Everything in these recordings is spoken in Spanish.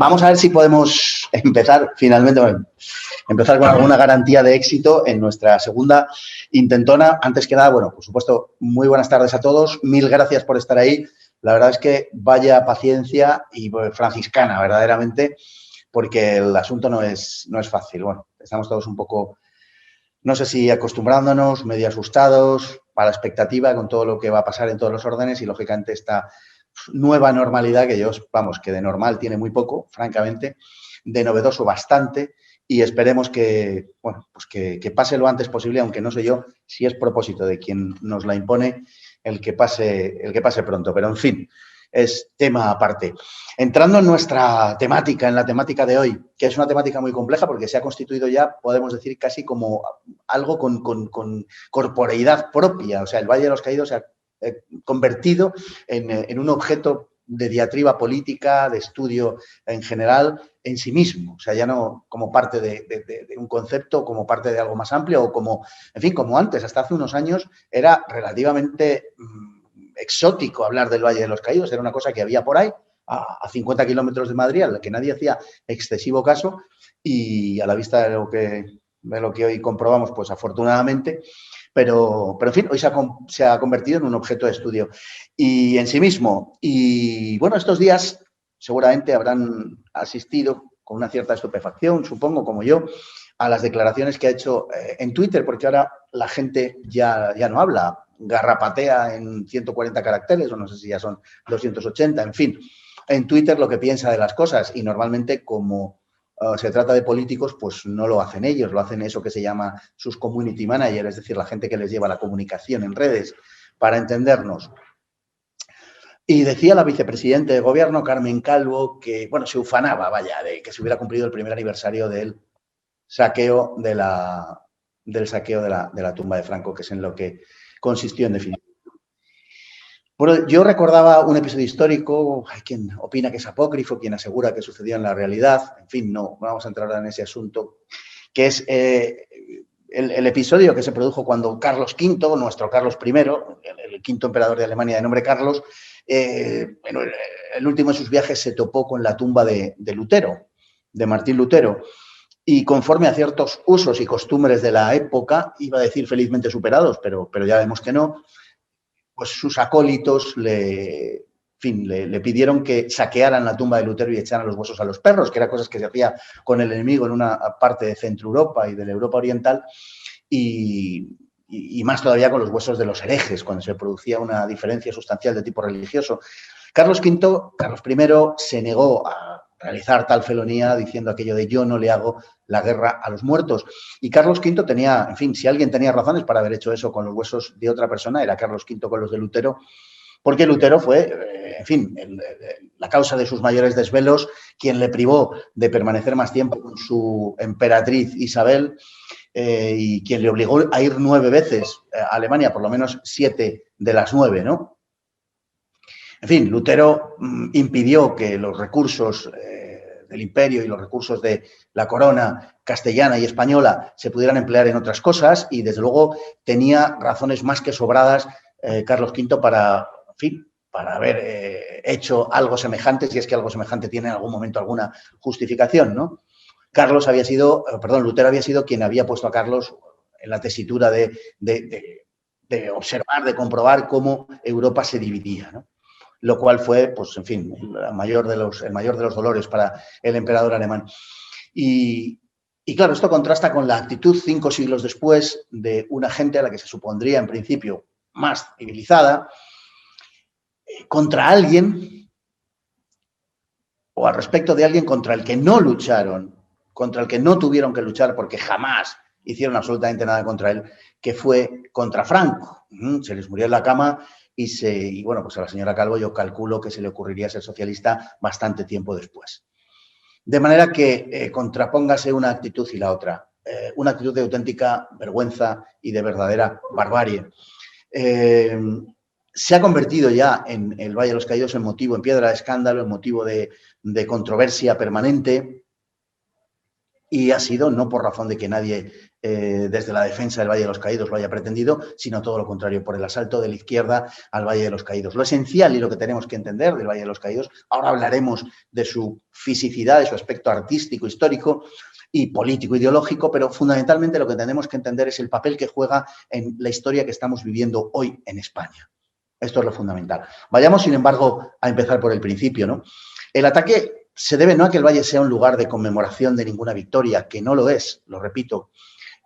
vamos a ver si podemos empezar finalmente, bueno, empezar con alguna garantía de éxito en nuestra segunda intentona. Antes que nada, bueno, por supuesto, muy buenas tardes a todos. Mil gracias por estar ahí. La verdad es que vaya paciencia y franciscana, verdaderamente, porque el asunto no es fácil. Bueno, estamos todos un poco, no sé si acostumbrándonos, medio asustados, a la expectativa con todo lo que va a pasar en todos los órdenes y, lógicamente, esta nueva normalidad que yo, vamos, que de normal tiene muy poco, francamente, de novedoso bastante, y esperemos que, bueno, pues que pase lo antes posible, aunque no sé yo si es propósito de quien nos la impone el que pase pronto, pero en fin, es tema aparte. Entrando en nuestra temática, en la temática de hoy, que es una temática muy compleja porque se ha constituido ya, podemos decir, casi como algo con corporeidad propia. O sea, el Valle de los Caídos se ha convertido en un objeto de diatriba política, de estudio en general, en sí mismo. O sea, ya no como parte de un concepto, como parte de algo más amplio o como, en fin, como antes, hasta hace unos años, era relativamente exótico hablar del Valle de los Caídos. Era una cosa que había por ahí, a 50 kilómetros de Madrid, a la que nadie hacía excesivo caso, y a la vista de lo que hoy comprobamos, pues afortunadamente, pero en fin, hoy se ha convertido en un objeto de estudio y en sí mismo. Y bueno, estos días seguramente habrán asistido con una cierta estupefacción, supongo, como yo, a las declaraciones que ha hecho en Twitter, porque ahora la gente ya no habla, garrapatea en 140 caracteres, o no sé si ya son 280, en fin, en Twitter lo que piensa de las cosas, y normalmente, como se trata de políticos, pues no lo hacen ellos, lo hacen eso que se llama sus community managers, es decir, la gente que les lleva la comunicación en redes, para entendernos. Y decía la vicepresidenta de Gobierno, Carmen Calvo, que, bueno, se ufanaba, vaya, de que se hubiera cumplido el primer aniversario del saqueo de la tumba de Franco, que es en lo que consistió en definitiva. Bueno, yo recordaba un episodio histórico, hay quien opina que es apócrifo, quien asegura que sucedió en la realidad, en fin, no vamos a entrar en ese asunto, que es el episodio que se produjo cuando Carlos V, nuestro Carlos I, el quinto emperador de Alemania de nombre Carlos, en el último de sus viajes se topó con la tumba de Lutero, de Martín Lutero, y conforme a ciertos usos y costumbres de la época, iba a decir felizmente superados, pero ya vemos que no, pues sus acólitos le pidieron que saquearan la tumba de Lutero y echaran los huesos a los perros, que eran cosas que se hacía con el enemigo en una parte de Centro Europa y de la Europa Oriental, y más todavía con los huesos de los herejes, cuando se producía una diferencia sustancial de tipo religioso. Carlos I se negó a realizar tal felonía diciendo aquello de yo no le hago la guerra a los muertos. Y Carlos V tenía, en fin, si alguien tenía razones para haber hecho eso con los huesos de otra persona, era Carlos V con los de Lutero, porque Lutero fue, en fin, la causa de sus mayores desvelos, quien le privó de permanecer más tiempo con su emperatriz Isabel, y quien le obligó a ir 9 veces a Alemania, por lo menos 7 de las 9, ¿no? En fin, Lutero impidió que los recursos del imperio y los recursos de la corona castellana y española se pudieran emplear en otras cosas, y desde luego tenía razones más que sobradas Carlos V para, en fin, para haber hecho algo semejante, si es que algo semejante tiene en algún momento alguna justificación, ¿no? Lutero había sido quien había puesto a Carlos en la tesitura de observar, de comprobar cómo Europa se dividía, ¿no? Lo cual fue, pues, en fin, el mayor de los dolores para el emperador alemán. Y claro, esto contrasta con la actitud 5 siglos después de una gente a la que se supondría, en principio, más civilizada, contra alguien, o al respecto de alguien contra el que no lucharon, contra el que no tuvieron que luchar porque jamás hicieron absolutamente nada contra él, que fue contra Franco. Se les murió en la cama y bueno, pues a la señora Calvo yo calculo que se le ocurriría ser socialista bastante tiempo después. De manera que contrapóngase una actitud y la otra. Una actitud de auténtica vergüenza y de verdadera barbarie. Se ha convertido ya en el Valle de los Caídos en motivo, en piedra de escándalo, en motivo de controversia permanente. y ha sido no por razón de que nadie desde la defensa del Valle de los Caídos lo haya pretendido, sino todo lo contrario, por el asalto de la izquierda al Valle de los Caídos. Lo esencial y lo que tenemos que entender del Valle de los Caídos, ahora hablaremos de su fisicidad, de su aspecto artístico, histórico y político, ideológico, pero fundamentalmente lo que tenemos que entender es el papel que juega en la historia que estamos viviendo hoy en España. Esto es lo fundamental. Vayamos, sin embargo, a empezar por el principio, ¿no? El ataque se debe no a que el Valle sea un lugar de conmemoración de ninguna victoria, que no lo es, lo repito.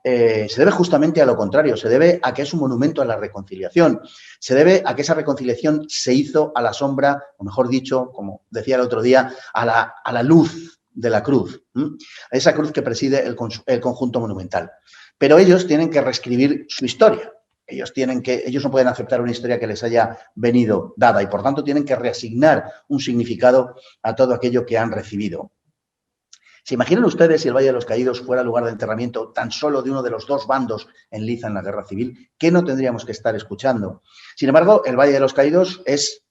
Se debe justamente a lo contrario, se debe a que es un monumento a la reconciliación, se debe a que esa reconciliación se hizo a la sombra, o mejor dicho, como decía el otro día, a la luz de la cruz, a esa cruz que preside el conjunto monumental. Pero ellos tienen que reescribir su historia. Ellos no pueden aceptar una historia que les haya venido dada y, por tanto, tienen que reasignar un significado a todo aquello que han recibido. ¿Se imaginan ustedes si el Valle de los Caídos fuera lugar de enterramiento tan solo de uno de los dos bandos en liza en la Guerra Civil? ¿Qué no tendríamos que estar escuchando? Sin embargo, el Valle de los Caídos es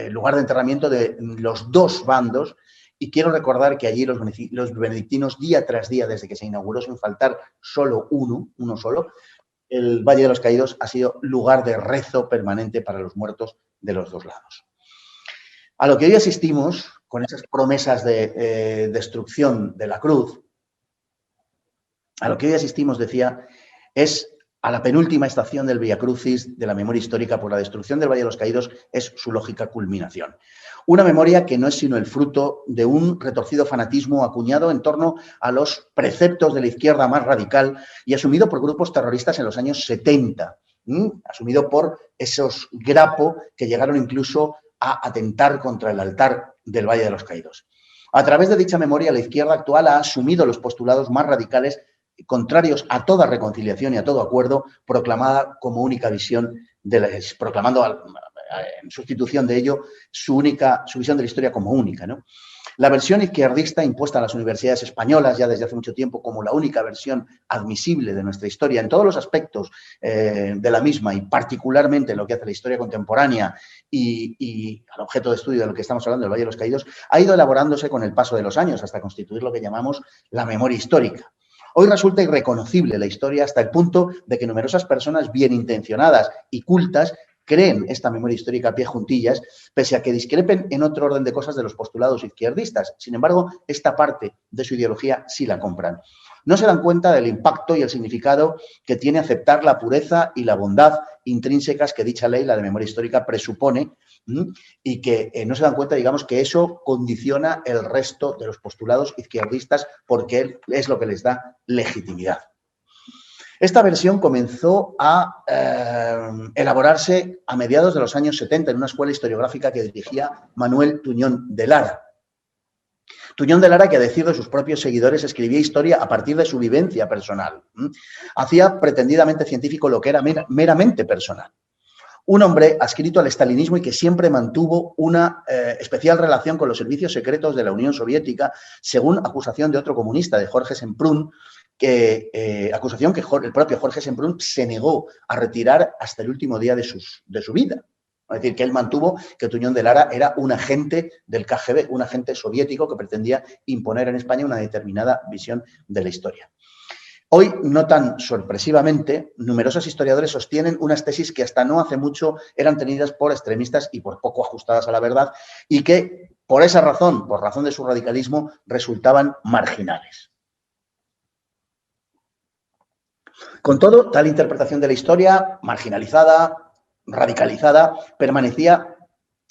lugar de enterramiento de los dos bandos y quiero recordar que allí los benedictinos, día tras día, desde que se inauguró, sin faltar solo uno solo, el Valle de los Caídos ha sido lugar de rezo permanente para los muertos de los dos lados. A lo que hoy asistimos, con esas promesas de destrucción de la cruz, a lo que hoy asistimos, decía, es a la penúltima estación del Via Crucis de la memoria histórica por la destrucción del Valle de los Caídos, es su lógica culminación. Una memoria que no es sino el fruto de un retorcido fanatismo acuñado en torno a los preceptos de la izquierda más radical y asumido por grupos terroristas en los años 70, asumido por esos grapo que llegaron incluso a atentar contra el altar del Valle de los Caídos. A través de dicha memoria, la izquierda actual ha asumido los postulados más radicales contrarios a toda reconciliación y a todo acuerdo, proclamada como única visión, proclamando en sustitución de ello su visión de la historia como única, ¿no? La versión izquierdista impuesta a las universidades españolas ya desde hace mucho tiempo como la única versión admisible de nuestra historia en todos los aspectos de la misma y particularmente en lo que hace la historia contemporánea y al objeto de estudio de lo que estamos hablando, del Valle de los Caídos, ha ido elaborándose con el paso de los años hasta constituir lo que llamamos la memoria histórica. Hoy resulta irreconocible la historia hasta el punto de que numerosas personas bien intencionadas y cultas creen esta memoria histórica a pie juntillas, pese a que discrepen en otro orden de cosas de los postulados izquierdistas. Sin embargo, esta parte de su ideología sí la compran. No se dan cuenta del impacto y el significado que tiene aceptar la pureza y la bondad intrínsecas que dicha ley, la de memoria histórica, presupone y que no se dan cuenta, digamos, que eso condiciona el resto de los postulados izquierdistas porque es lo que les da legitimidad. Esta versión comenzó a elaborarse a mediados de los años 70 en una escuela historiográfica que dirigía Manuel Tuñón de Lara. Tuñón de Lara, que a decir de sus propios seguidores, escribía historia a partir de su vivencia personal. Hacía pretendidamente científico lo que era meramente personal. Un hombre adscrito al estalinismo y que siempre mantuvo una especial relación con los servicios secretos de la Unión Soviética, según acusación de otro comunista, de Jorge Semprún, acusación que el propio Jorge Semprún se negó a retirar hasta el último día de su vida. Es decir, que él mantuvo que Tuñón de Lara era un agente del KGB, un agente soviético que pretendía imponer en España una determinada visión de la historia. Hoy, no tan sorpresivamente, numerosos historiadores sostienen unas tesis que hasta no hace mucho eran tenidas por extremistas y por poco ajustadas a la verdad y que, por esa razón, por razón de su radicalismo, resultaban marginales. Con todo, tal interpretación de la historia, marginalizada, radicalizada, permanecía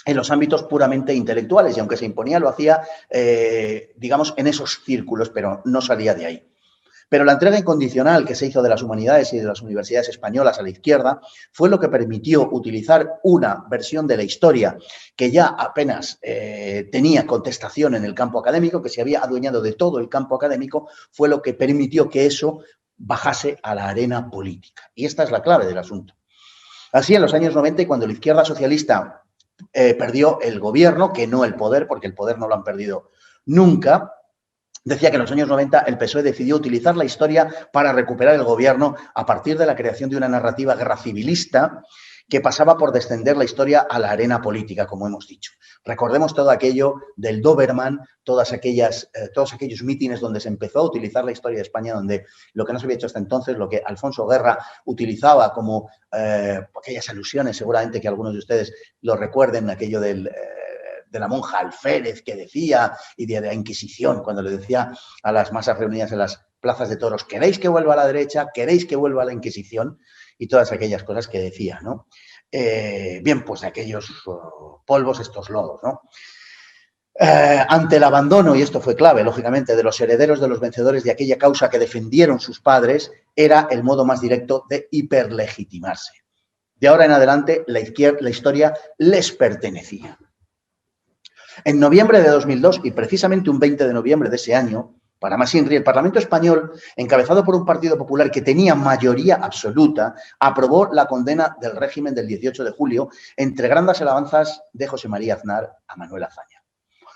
en los ámbitos puramente intelectuales y aunque se imponía, lo hacía, digamos, en esos círculos, pero no salía de ahí. Pero la entrega incondicional que se hizo de las humanidades y de las universidades españolas a la izquierda fue lo que permitió utilizar una versión de la historia que ya apenas tenía contestación en el campo académico, que se había adueñado de todo el campo académico, fue lo que permitió que eso bajase a la arena política. Y esta es la clave del asunto. Así, en los años 90, cuando la izquierda socialista perdió el gobierno, que no el poder, porque el poder no lo han perdido nunca, decía que en los años 90 el PSOE decidió utilizar la historia para recuperar el gobierno a partir de la creación de una narrativa guerra civilista que pasaba por descender la historia a la arena política, como hemos dicho. Recordemos todo aquello del Doberman, todos aquellos mítines donde se empezó a utilizar la historia de España, donde lo que no se había hecho hasta entonces, lo que Alfonso Guerra utilizaba como aquellas alusiones, seguramente que algunos de ustedes lo recuerden, aquello de la monja alférez que decía, y de la Inquisición, cuando le decía a las masas reunidas en las plazas de toros, ¿queréis que vuelva a la derecha? ¿Queréis que vuelva a la Inquisición? Y todas aquellas cosas que decía, ¿no? Bien, pues aquellos polvos, estos lodos, ¿no? Ante el abandono, y esto fue clave, lógicamente, de los herederos de los vencedores de aquella causa que defendieron sus padres, era el modo más directo de hiperlegitimarse. De ahora en adelante, la historia les pertenecía. En noviembre de 2002, y precisamente un 20 de noviembre de ese año, para más INRI, el Parlamento español, encabezado por un Partido Popular que tenía mayoría absoluta, aprobó la condena del régimen del 18 de julio, entre grandes alabanzas de José María Aznar a Manuel Azaña.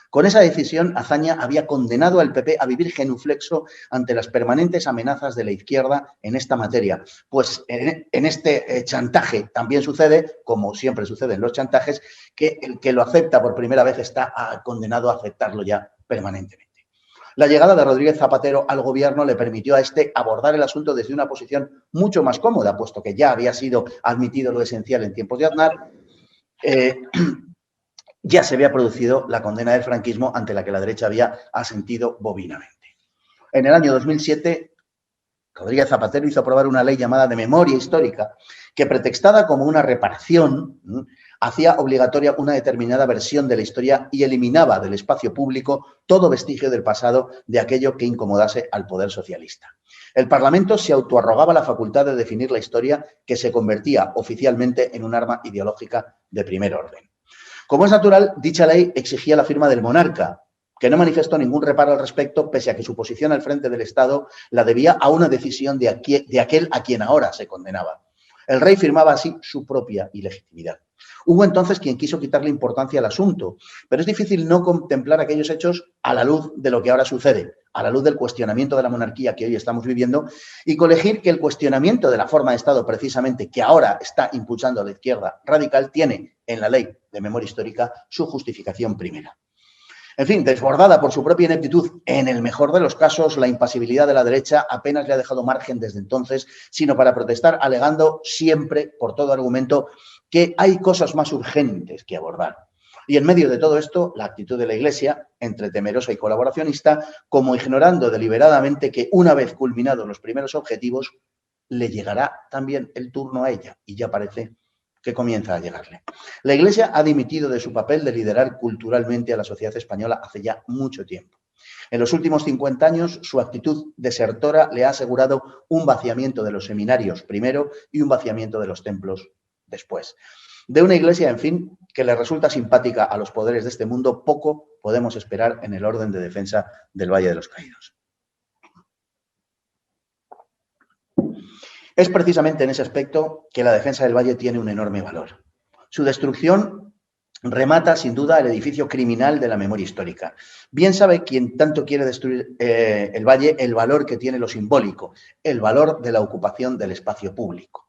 Con esa decisión, Azaña había condenado al PP a vivir genuflexo ante las permanentes amenazas de la izquierda en esta materia. Pues en este chantaje también sucede, como siempre sucede en los chantajes, que el que lo acepta por primera vez está condenado a aceptarlo ya permanentemente. La llegada de Rodríguez Zapatero al gobierno le permitió a este abordar el asunto desde una posición mucho más cómoda, puesto que ya había sido admitido lo esencial en tiempos de Aznar. Ya se había producido la condena del franquismo ante la que la derecha había asentido bovinamente. En el año 2007, Rodríguez Zapatero hizo aprobar una ley llamada de memoria histórica que, pretextada como una reparación, hacía obligatoria una determinada versión de la historia y eliminaba del espacio público todo vestigio del pasado de aquello que incomodase al poder socialista. El Parlamento se autoarrogaba la facultad de definir la historia, que se convertía oficialmente en un arma ideológica de primer orden. Como es natural, dicha ley exigía la firma del monarca, que no manifestó ningún reparo al respecto, pese a que su posición al frente del Estado la debía a una decisión de aquel a quien ahora se condenaba. El rey firmaba así su propia ilegitimidad. Hubo entonces quien quiso quitarle importancia al asunto, pero es difícil no contemplar aquellos hechos a la luz de lo que ahora sucede, a la luz del cuestionamiento de la monarquía que hoy estamos viviendo, y colegir que el cuestionamiento de la forma de Estado, precisamente, que ahora está impulsando la izquierda radical, tiene en la ley de memoria histórica su justificación primera. En fin, desbordada por su propia ineptitud, en el mejor de los casos, la impasibilidad de la derecha apenas le ha dejado margen desde entonces, sino para protestar, alegando siempre, por todo argumento, que hay cosas más urgentes que abordar. Y en medio de todo esto, la actitud de la Iglesia, entre temerosa y colaboracionista, como ignorando deliberadamente que una vez culminados los primeros objetivos, le llegará también el turno a ella, y ya parece que comienza a llegarle. La Iglesia ha dimitido de su papel de liderar culturalmente a la sociedad española hace ya mucho tiempo. En los últimos 50 años, su actitud desertora le ha asegurado un vaciamiento de los seminarios primero y un vaciamiento de los templos después. De una Iglesia, en fin, que le resulta simpática a los poderes de este mundo, poco podemos esperar en el orden de defensa del Valle de los Caídos. Es precisamente en ese aspecto que la defensa del Valle tiene un enorme valor. Su destrucción remata, sin duda, el edificio criminal de la memoria histórica. Bien sabe quien tanto quiere destruir el Valle el valor que tiene lo simbólico, el valor de la ocupación del espacio público.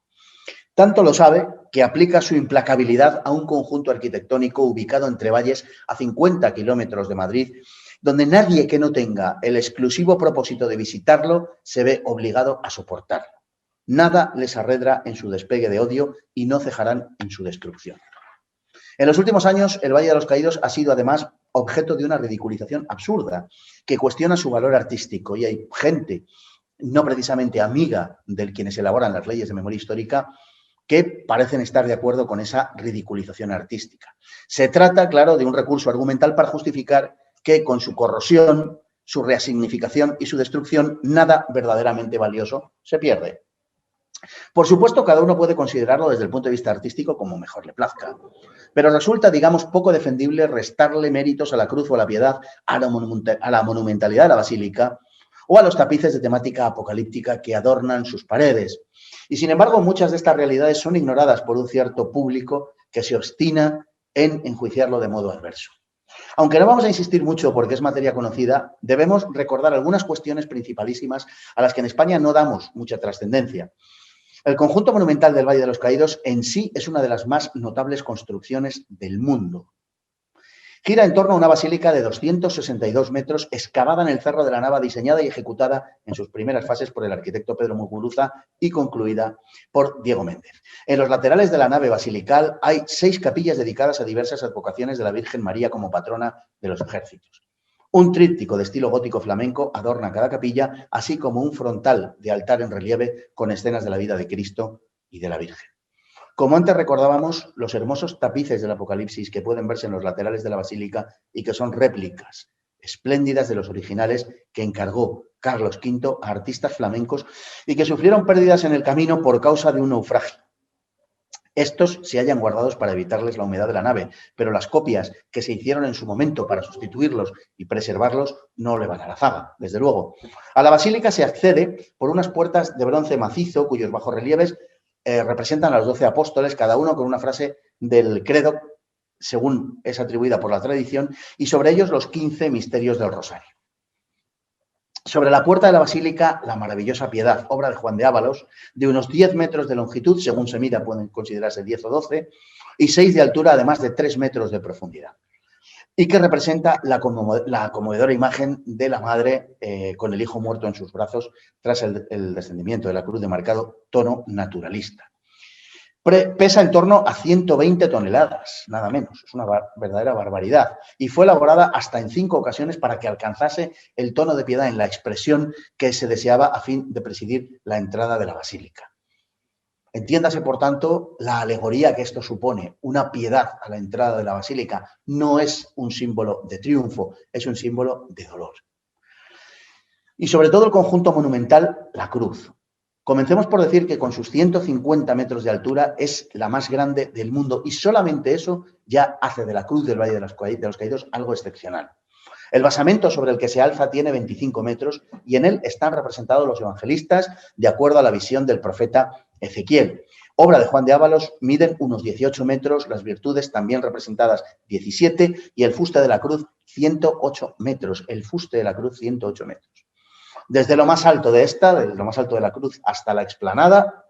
Tanto lo sabe que aplica su implacabilidad a un conjunto arquitectónico ubicado entre valles a 50 kilómetros de Madrid, donde nadie que no tenga el exclusivo propósito de visitarlo se ve obligado a soportarlo. Nada les arredra en su despegue de odio y no cejarán en su destrucción. En los últimos años, el Valle de los Caídos ha sido además objeto de una ridiculización absurda que cuestiona su valor artístico, y hay gente, no precisamente amiga de quienes elaboran las leyes de memoria histórica, que parecen estar de acuerdo con esa ridiculización artística. Se trata, claro, de un recurso argumental para justificar que con su corrosión, su reasignificación y su destrucción, nada verdaderamente valioso se pierde. Por supuesto, cada uno puede considerarlo desde el punto de vista artístico como mejor le plazca, pero resulta, digamos, poco defendible restarle méritos a la cruz o a la piedad, a la monumentalidad de la basílica o a los tapices de temática apocalíptica que adornan sus paredes. Y, sin embargo, muchas de estas realidades son ignoradas por un cierto público que se obstina en enjuiciarlo de modo adverso. Aunque no vamos a insistir mucho porque es materia conocida, debemos recordar algunas cuestiones principalísimas a las que en España no damos mucha trascendencia. El conjunto monumental del Valle de los Caídos en sí es una de las más notables construcciones del mundo. Gira en torno a una basílica de 262 metros, excavada en el Cerro de la Nava, diseñada y ejecutada en sus primeras fases por el arquitecto Pedro Muguruza y concluida por Diego Méndez. En los laterales de la nave basilical hay 6 capillas dedicadas a diversas advocaciones de la Virgen María como patrona de los ejércitos. Un tríptico de estilo gótico flamenco adorna cada capilla, así como un frontal de altar en relieve con escenas de la vida de Cristo y de la Virgen. Como antes recordábamos, los hermosos tapices del Apocalipsis que pueden verse en los laterales de la basílica y que son réplicas espléndidas de los originales que encargó Carlos V a artistas flamencos y que sufrieron pérdidas en el camino por causa de un naufragio. Estos se hallan guardados para evitarles la humedad de la nave, pero las copias que se hicieron en su momento para sustituirlos y preservarlos no le van a la zaga, desde luego. A la basílica se accede por unas puertas de bronce macizo cuyos bajorrelieves representan a los 12 apóstoles, cada uno con una frase del credo, según es atribuida por la tradición, y sobre ellos los 15 misterios del Rosario. Sobre la puerta de la basílica, la maravillosa Piedad, obra de Juan de Ábalos, de unos 10 metros de longitud, según se mida pueden considerarse 10 o 12, y 6 de altura, además de 3 metros de profundidad, y que representa la conmovedora imagen de la madre con el hijo muerto en sus brazos tras el descendimiento de la cruz de marcado tono naturalista. Pesa en torno a 120 toneladas, nada menos, es una verdadera barbaridad, y fue elaborada hasta en 5 ocasiones para que alcanzase el tono de piedad en la expresión que se deseaba a fin de presidir la entrada de la basílica. Entiéndase, por tanto, la alegoría que esto supone, una piedad a la entrada de la basílica, no es un símbolo de triunfo, es un símbolo de dolor. Y sobre todo el conjunto monumental, la cruz. Comencemos por decir que con sus 150 metros de altura es la más grande del mundo y solamente eso ya hace de la cruz del Valle de los Caídos algo excepcional. El basamento sobre el que se alza tiene 25 metros y en él están representados los evangelistas de acuerdo a la visión del profeta Ezequiel. Obra de Juan de Ábalos, miden unos 18 metros, las virtudes también representadas 17 y el fuste de la cruz 108 metros. El fuste de la cruz 108 metros. Desde lo más alto de lo más alto de la cruz hasta la explanada,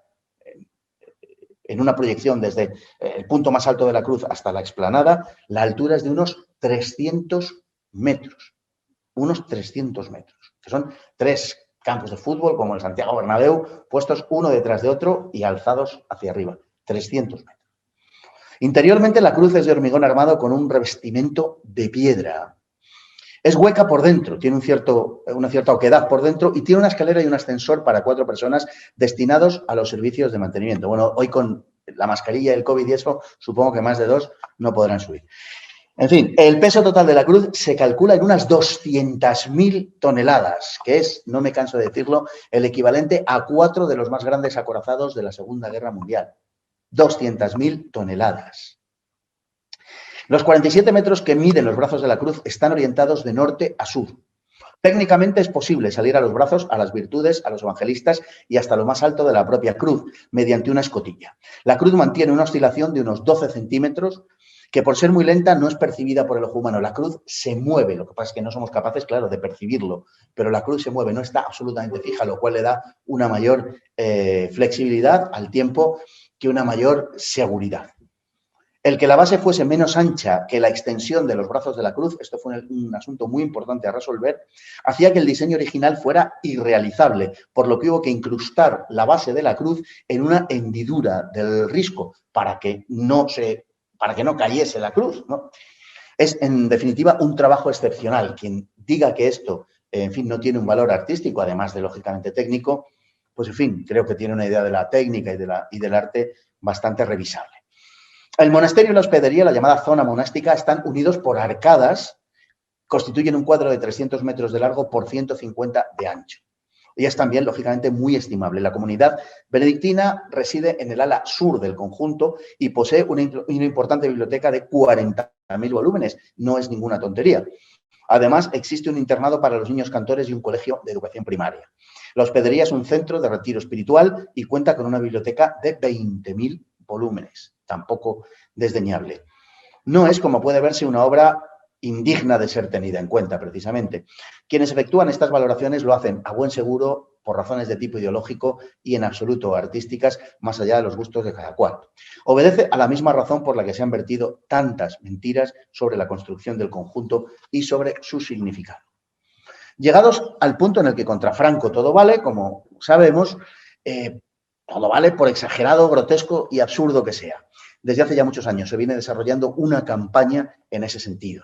en una proyección desde el punto más alto de la cruz hasta la explanada, la altura es de unos 300 metros. Unos 300 metros, que son 3 campos de fútbol, como el Santiago Bernabéu, puestos uno detrás de otro y alzados hacia arriba. 300 metros. Interiormente, la cruz es de hormigón armado con un revestimiento de piedra. Es hueca por dentro, tiene una cierta oquedad por dentro y tiene una escalera y un ascensor para 4 personas destinados a los servicios de mantenimiento. Bueno, hoy con la mascarilla, el COVID y eso, supongo que más de 2 no podrán subir. En fin, el peso total de la cruz se calcula en unas 200.000 toneladas, que es, no me canso de decirlo, el equivalente a 4 de los más grandes acorazados de la Segunda Guerra Mundial. 200.000 toneladas. Los 47 metros que miden los brazos de la cruz están orientados de norte a sur. Técnicamente es posible salir a los brazos, a las virtudes, a los evangelistas y hasta lo más alto de la propia cruz, mediante una escotilla. La cruz mantiene una oscilación de unos 12 centímetros, que por ser muy lenta no es percibida por el ojo humano. La cruz se mueve, lo que pasa es que no somos capaces, claro, de percibirlo, pero la cruz se mueve, no está absolutamente fija, lo cual le da una mayor flexibilidad al tiempo que una mayor seguridad. El que la base fuese menos ancha que la extensión de los brazos de la cruz, esto fue un asunto muy importante a resolver, hacía que el diseño original fuera irrealizable, por lo que hubo que incrustar la base de la cruz en una hendidura del risco para que no cayese la cruz, ¿no? Es, en definitiva, un trabajo excepcional. Quien diga que esto, en fin, no tiene un valor artístico, además de, lógicamente, técnico, pues, en fin, creo que tiene una idea de la técnica y del arte bastante revisable. El monasterio y la hospedería, la llamada zona monástica, están unidos por arcadas, constituyen un cuadro de 300 metros de largo por 150 de ancho. Y es también, lógicamente, muy estimable. La comunidad benedictina reside en el ala sur del conjunto y posee una importante biblioteca de 40.000 volúmenes. No es ninguna tontería. Además, existe un internado para los niños cantores y un colegio de educación primaria. La hospedería es un centro de retiro espiritual y cuenta con una biblioteca de 20.000 volúmenes. Tampoco desdeñable. No es, como puede verse, una obra indigna de ser tenida en cuenta, precisamente. Quienes efectúan estas valoraciones lo hacen a buen seguro por razones de tipo ideológico y en absoluto artísticas, más allá de los gustos de cada cual. Obedece a la misma razón por la que se han vertido tantas mentiras sobre la construcción del conjunto y sobre su significado. Llegados al punto en el que contra Franco todo vale, como sabemos, todo vale por exagerado, grotesco y absurdo que sea. Desde hace ya muchos años se viene desarrollando una campaña en ese sentido.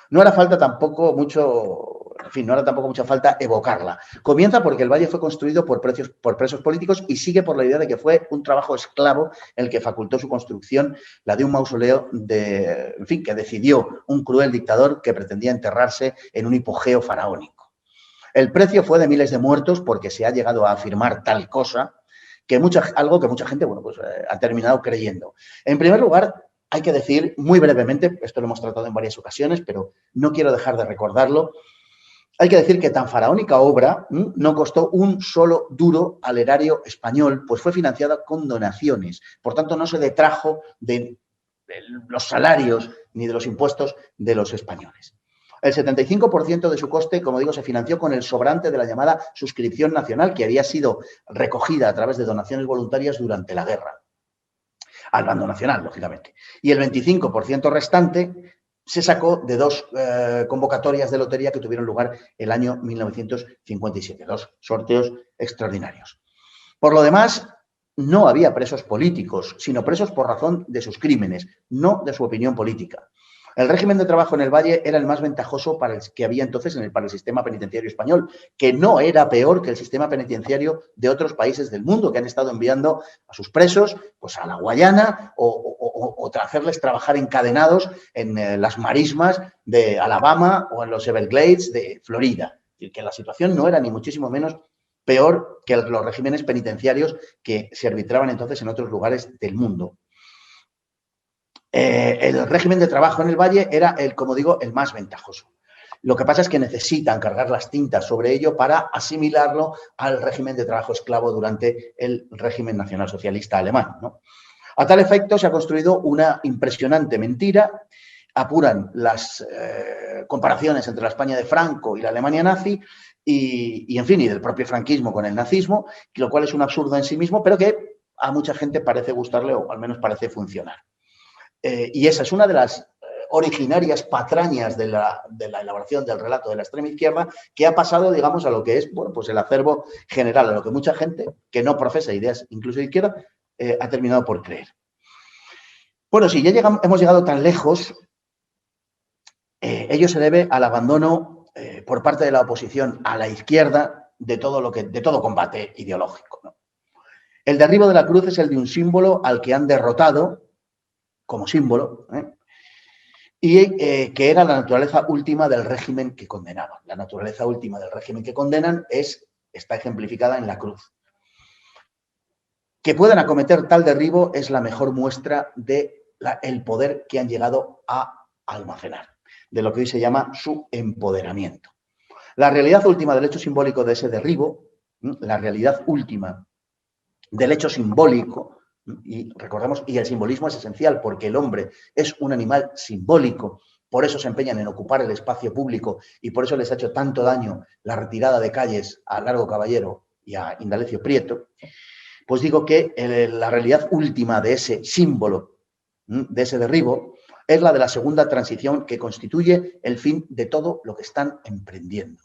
No hará falta tampoco mucho, en fin, no hará tampoco mucha falta evocarla. Comienza porque el Valle fue construido por presos políticos y sigue por la idea de que fue un trabajo esclavo el que facultó su construcción, la de un mausoleo que decidió un cruel dictador que pretendía enterrarse en un hipogeo faraónico. El precio fue de miles de muertos porque se ha llegado a afirmar tal cosa, algo que mucha gente ha terminado creyendo. En primer lugar, hay que decir muy brevemente, esto lo hemos tratado en varias ocasiones, pero no quiero dejar de recordarlo, hay que decir que tan faraónica obra no costó un solo duro al erario español, pues fue financiada con donaciones. Por tanto, no se detrajo de los salarios ni de los impuestos de los españoles. El 75% de su coste, como digo, se financió con el sobrante de la llamada suscripción nacional, que había sido recogida a través de donaciones voluntarias durante la guerra, al bando nacional, lógicamente. Y el 25% restante se sacó de dos convocatorias de lotería que tuvieron lugar el año 1957, dos sorteos extraordinarios. Por lo demás, no había presos políticos, sino presos por razón de sus crímenes, no de su opinión política. El régimen de trabajo en el Valle era el más ventajoso para el que había entonces para el sistema penitenciario español, que no era peor que el sistema penitenciario de otros países del mundo que han estado enviando a sus presos pues, a la Guayana o hacerles trabajar encadenados en las marismas de Alabama o en los Everglades de Florida. Y que la situación no era ni muchísimo menos peor que los regímenes penitenciarios que se arbitraban entonces en otros lugares del mundo. El régimen de trabajo en el Valle era, como digo, el más ventajoso. Lo que pasa es que necesitan cargar las tintas sobre ello para asimilarlo al régimen de trabajo esclavo durante el régimen nacionalsocialista alemán, ¿no? A tal efecto se ha construido una impresionante mentira, apuran las comparaciones entre la España de Franco y la Alemania nazi y del propio franquismo con el nazismo, lo cual es un absurdo en sí mismo, pero que a mucha gente parece gustarle o al menos parece funcionar. Y esa es una de las originarias patrañas de la elaboración del relato de la extrema izquierda que ha pasado, digamos, a lo que es pues el acervo general, a lo que mucha gente que no profesa ideas incluso de izquierda ha terminado por creer. Bueno, si ya hemos llegado tan lejos, ello se debe al abandono por parte de la oposición a la izquierda de todo combate ideológico, ¿no? El derribo de la cruz es el de un símbolo al que han derrotado como símbolo, y que era la naturaleza última del régimen que condenaban. La naturaleza última del régimen que condenan está ejemplificada en la cruz. Que puedan acometer tal derribo es la mejor muestra del poder que han llegado a almacenar, de lo que hoy se llama su empoderamiento. La realidad última del hecho simbólico de ese derribo, la realidad última del hecho simbólico, y recordemos, y el simbolismo es esencial porque el hombre es un animal simbólico, por eso se empeñan en ocupar el espacio público y por eso les ha hecho tanto daño la retirada de calles a Largo Caballero y a Indalecio Prieto, pues digo que la realidad última de ese símbolo, de ese derribo, es la de la segunda transición que constituye el fin de todo lo que están emprendiendo.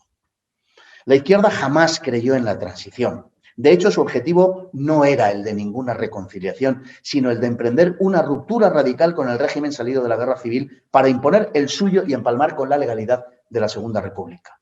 La izquierda jamás creyó en la transición. De hecho, su objetivo no era el de ninguna reconciliación, sino el de emprender una ruptura radical con el régimen salido de la guerra civil para imponer el suyo y empalmar con la legalidad de la Segunda República.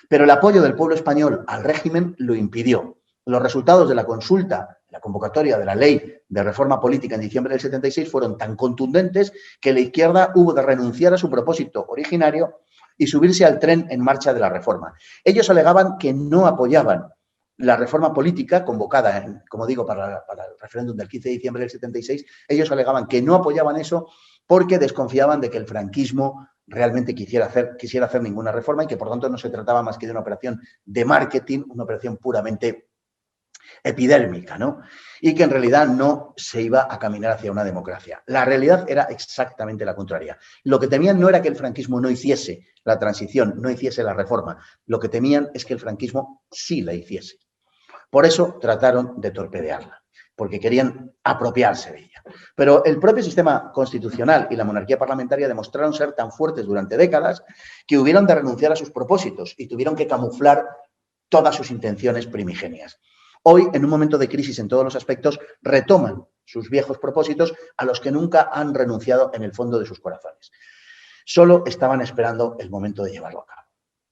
Pero el apoyo del pueblo español al régimen lo impidió. Los resultados de la consulta, la convocatoria de la ley de reforma política en diciembre del 76 fueron tan contundentes que la izquierda hubo de renunciar a su propósito originario y subirse al tren en marcha de la reforma. Ellos alegaban que no apoyaban la reforma política convocada, como digo, para el referéndum del 15 de diciembre del 76, ellos alegaban que no apoyaban eso porque desconfiaban de que el franquismo realmente quisiera hacer ninguna reforma y que, por tanto, no se trataba más que de una operación de marketing, una operación puramente epidérmica, ¿no? Y que en realidad no se iba a caminar hacia una democracia. La realidad era exactamente la contraria. Lo que temían no era que el franquismo no hiciese la transición, no hiciese la reforma. Lo que temían es que el franquismo sí la hiciese. Por eso trataron de torpedearla, porque querían apropiarse de ella. Pero el propio sistema constitucional y la monarquía parlamentaria demostraron ser tan fuertes durante décadas que hubieron de renunciar a sus propósitos y tuvieron que camuflar todas sus intenciones primigenias. Hoy, en un momento de crisis en todos los aspectos, retoman sus viejos propósitos a los que nunca han renunciado en el fondo de sus corazones. Solo estaban esperando el momento de llevarlo a cabo.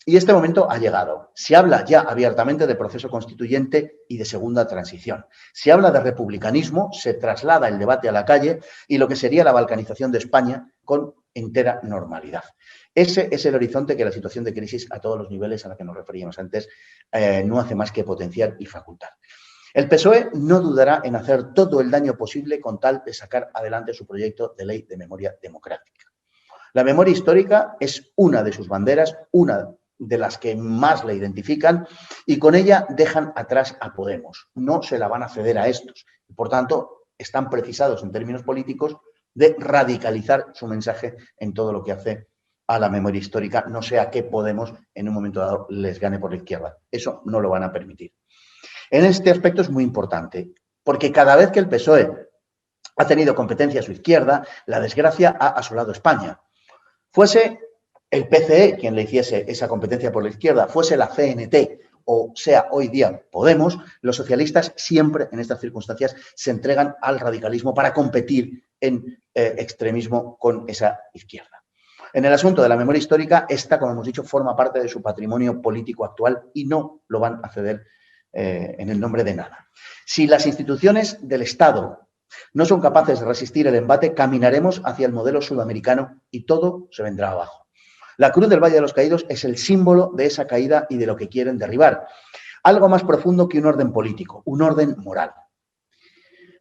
Y este momento ha llegado. Se habla ya abiertamente de proceso constituyente y de segunda transición. Se habla de republicanismo, se traslada el debate a la calle y lo que sería la balcanización de España con entera normalidad. Ese es el horizonte que la situación de crisis a todos los niveles a la que nos referíamos antes no hace más que potenciar y facultar. El PSOE no dudará en hacer todo el daño posible con tal de sacar adelante su proyecto de ley de memoria democrática. La memoria histórica es una de sus banderas, una de las que más la identifican, y con ella dejan atrás a Podemos. No se la van a ceder a estos. Por tanto, están precisados en términos políticos de radicalizar su mensaje en todo lo que hace a la memoria histórica, no sea que Podemos en un momento dado les gane por la izquierda. Eso no lo van a permitir. En este aspecto es muy importante, porque cada vez que el PSOE ha tenido competencia a su izquierda, la desgracia ha asolado España. Fuese el PCE quien le hiciese esa competencia por la izquierda, fuese la CNT o sea hoy día Podemos, los socialistas siempre en estas circunstancias se entregan al radicalismo para competir en extremismo con esa izquierda. En el asunto de la memoria histórica, esta, como hemos dicho, forma parte de su patrimonio político actual y no lo van a ceder en el nombre de nada. Si las instituciones del Estado no son capaces de resistir el embate, caminaremos hacia el modelo sudamericano y todo se vendrá abajo. La Cruz del Valle de los Caídos es el símbolo de esa caída y de lo que quieren derribar. Algo más profundo que un orden político, un orden moral.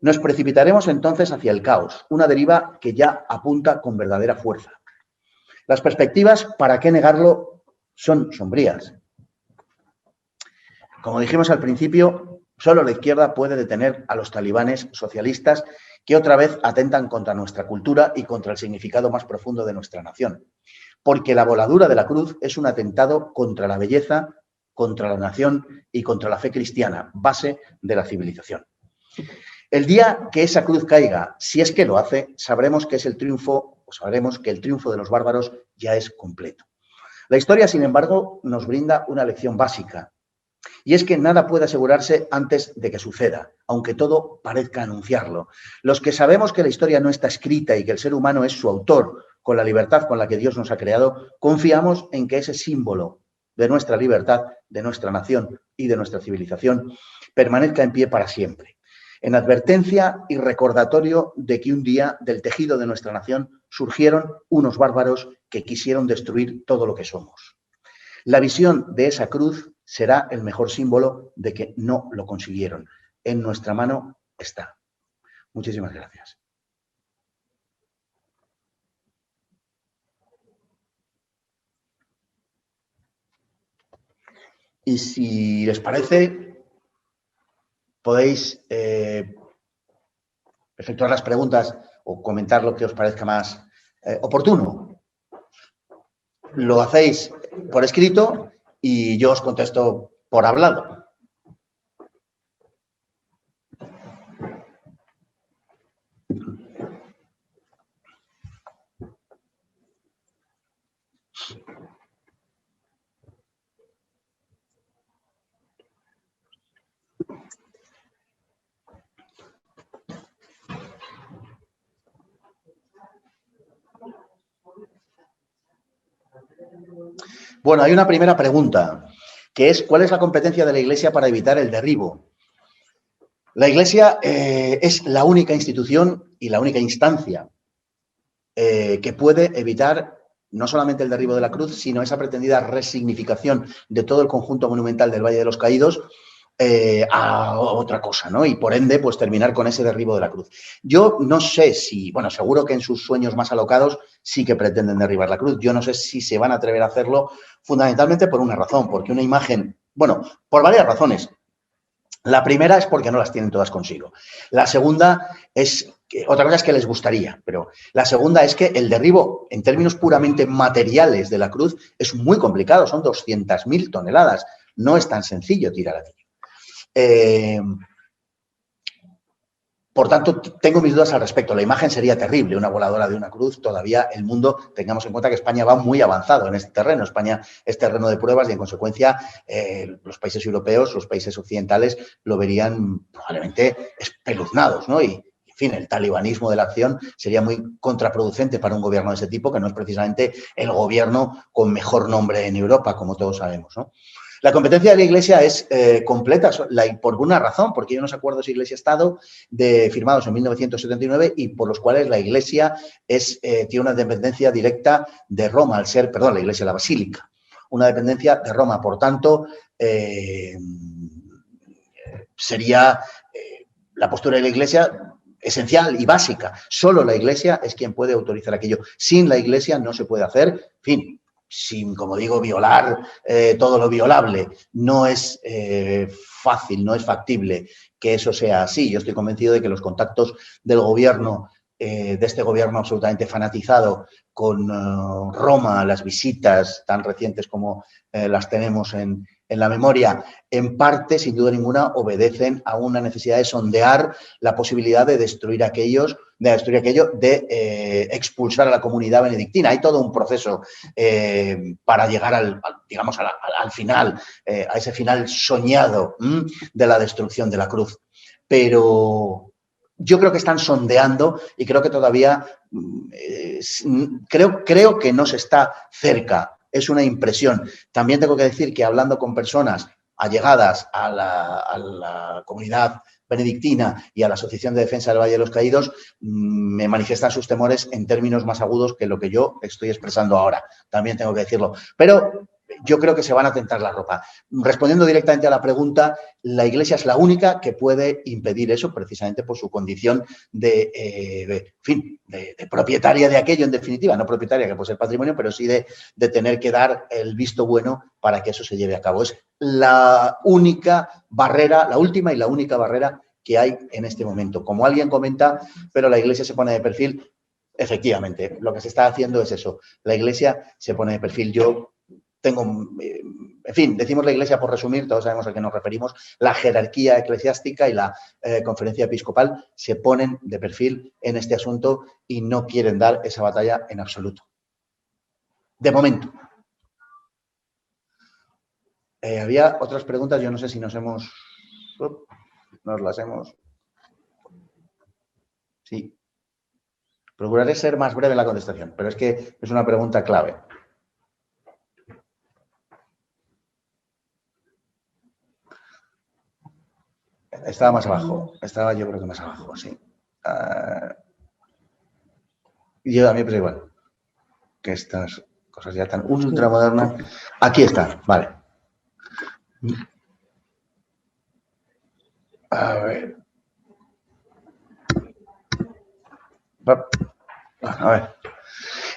Nos precipitaremos entonces hacia el caos, una deriva que ya apunta con verdadera fuerza. Las perspectivas, ¿para qué negarlo?, son sombrías. Como dijimos al principio, solo la izquierda puede detener a los talibanes socialistas que otra vez atentan contra nuestra cultura y contra el significado más profundo de nuestra nación. Porque la voladura de la cruz es un atentado contra la belleza, contra la nación y contra la fe cristiana, base de la civilización. El día que esa cruz caiga, si es que lo hace, sabremos que el triunfo de los bárbaros ya es completo. La historia, sin embargo, nos brinda una lección básica, y es que nada puede asegurarse antes de que suceda, aunque todo parezca anunciarlo. Los que sabemos que la historia no está escrita y que el ser humano es su autor, con la libertad con la que Dios nos ha creado, confiamos en que ese símbolo de nuestra libertad, de nuestra nación y de nuestra civilización permanezca en pie para siempre, en advertencia y recordatorio de que un día del tejido de nuestra nación surgieron unos bárbaros que quisieron destruir todo lo que somos. La visión de esa cruz será el mejor símbolo de que no lo consiguieron. En nuestra mano está. Muchísimas gracias. Y si les parece, podéis efectuar las preguntas o comentar lo que os parezca más oportuno. Lo hacéis por escrito y yo os contesto por hablado. Bueno, hay una primera pregunta, que es ¿cuál es la competencia de la Iglesia para evitar el derribo? La Iglesia es la única institución y la única instancia que puede evitar no solamente el derribo de la cruz, sino esa pretendida resignificación de todo el conjunto monumental del Valle de los Caídos a otra cosa, ¿no? Y por ende, pues terminar con ese derribo de la cruz. Yo no sé si, bueno, seguro que en sus sueños más alocados sí que pretenden derribar la cruz. Yo no sé si se van a atrever a hacerlo fundamentalmente por una razón, porque una imagen, bueno, por varias razones. La primera es porque no las tienen todas consigo. La segunda es, otra cosa es que les gustaría, pero la segunda es que el derribo en términos puramente materiales de la cruz es muy complicado, son 200.000 toneladas. No es tan sencillo tirar aquello. Por tanto, tengo mis dudas al respecto. La imagen sería terrible, una voladora de una cruz. Todavía el mundo, tengamos en cuenta que España va muy avanzado en este terreno. España es terreno de pruebas y, en consecuencia, los países europeos, los países occidentales, lo verían probablemente espeluznados, ¿no? Y, en fin, el talibanismo de la acción sería muy contraproducente para un gobierno de ese tipo, que no es precisamente el gobierno con mejor nombre en Europa, como todos sabemos, ¿no? La competencia de la Iglesia es completa por una razón, porque hay unos acuerdos Iglesia-Estado firmados en 1979 y por los cuales la Iglesia tiene una dependencia directa de Roma, al ser, perdón, la Iglesia, la Basílica, una dependencia de Roma. Por tanto, sería la postura de la Iglesia esencial y básica. Solo la Iglesia es quien puede autorizar aquello. Sin la Iglesia no se puede hacer, en fin, sin, como digo, violar todo lo violable. No es fácil, no es factible que eso sea así. Yo estoy convencido de que los contactos del gobierno, de este gobierno absolutamente fanatizado con Roma, las visitas tan recientes como las tenemos en la memoria, en parte, sin duda ninguna, obedecen a una necesidad de sondear la posibilidad de destruir aquello, de expulsar a la comunidad benedictina. Hay todo un proceso para llegar al final, a ese final soñado de la destrucción de la cruz. Pero yo creo que están sondeando y creo que todavía, creo que no se está cerca. Es una impresión. También tengo que decir que, hablando con personas allegadas a la comunidad benedictina y a la Asociación de Defensa del Valle de los Caídos, me manifiestan sus temores en términos más agudos que lo que yo estoy expresando ahora. También tengo que decirlo. Pero yo creo que se van a tentar la ropa. Respondiendo directamente a la pregunta, la Iglesia es la única que puede impedir eso, precisamente por su condición de propietaria de aquello, en definitiva. No propietaria, que puede ser patrimonio, pero sí de tener que dar el visto bueno para que eso se lleve a cabo. Es la única barrera, la última y la única barrera que hay en este momento. Como alguien comenta, pero la Iglesia se pone de perfil. Efectivamente, lo que se está haciendo es eso. La Iglesia se pone de perfil. Yo tengo, en fin, decimos la Iglesia por resumir, todos sabemos a qué nos referimos. La jerarquía eclesiástica y la conferencia episcopal se ponen de perfil en este asunto y no quieren dar esa batalla en absoluto. De momento. Había otras preguntas, yo no sé si nos las hemos... Sí. Procuraré ser más breve en la contestación, pero es que es una pregunta clave. Estaba más abajo. Estaba, yo creo que más abajo, sí. Yo a mí me pasa igual que estas cosas ya tan ultramodernas. Aquí está, vale. A ver. A ver.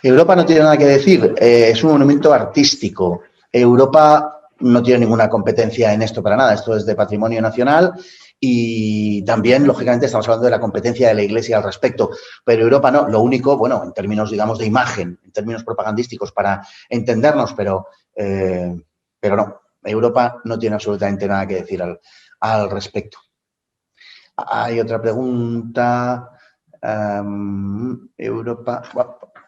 Europa no tiene nada que decir. Es un monumento artístico. Europa no tiene ninguna competencia en esto para nada. Esto es de patrimonio nacional y también, lógicamente, estamos hablando de la competencia de la Iglesia al respecto. Pero Europa no. Lo único, bueno, en términos, digamos, de imagen, en términos propagandísticos para entendernos, pero no. Europa no tiene absolutamente nada que decir al respecto. Hay otra pregunta. Europa.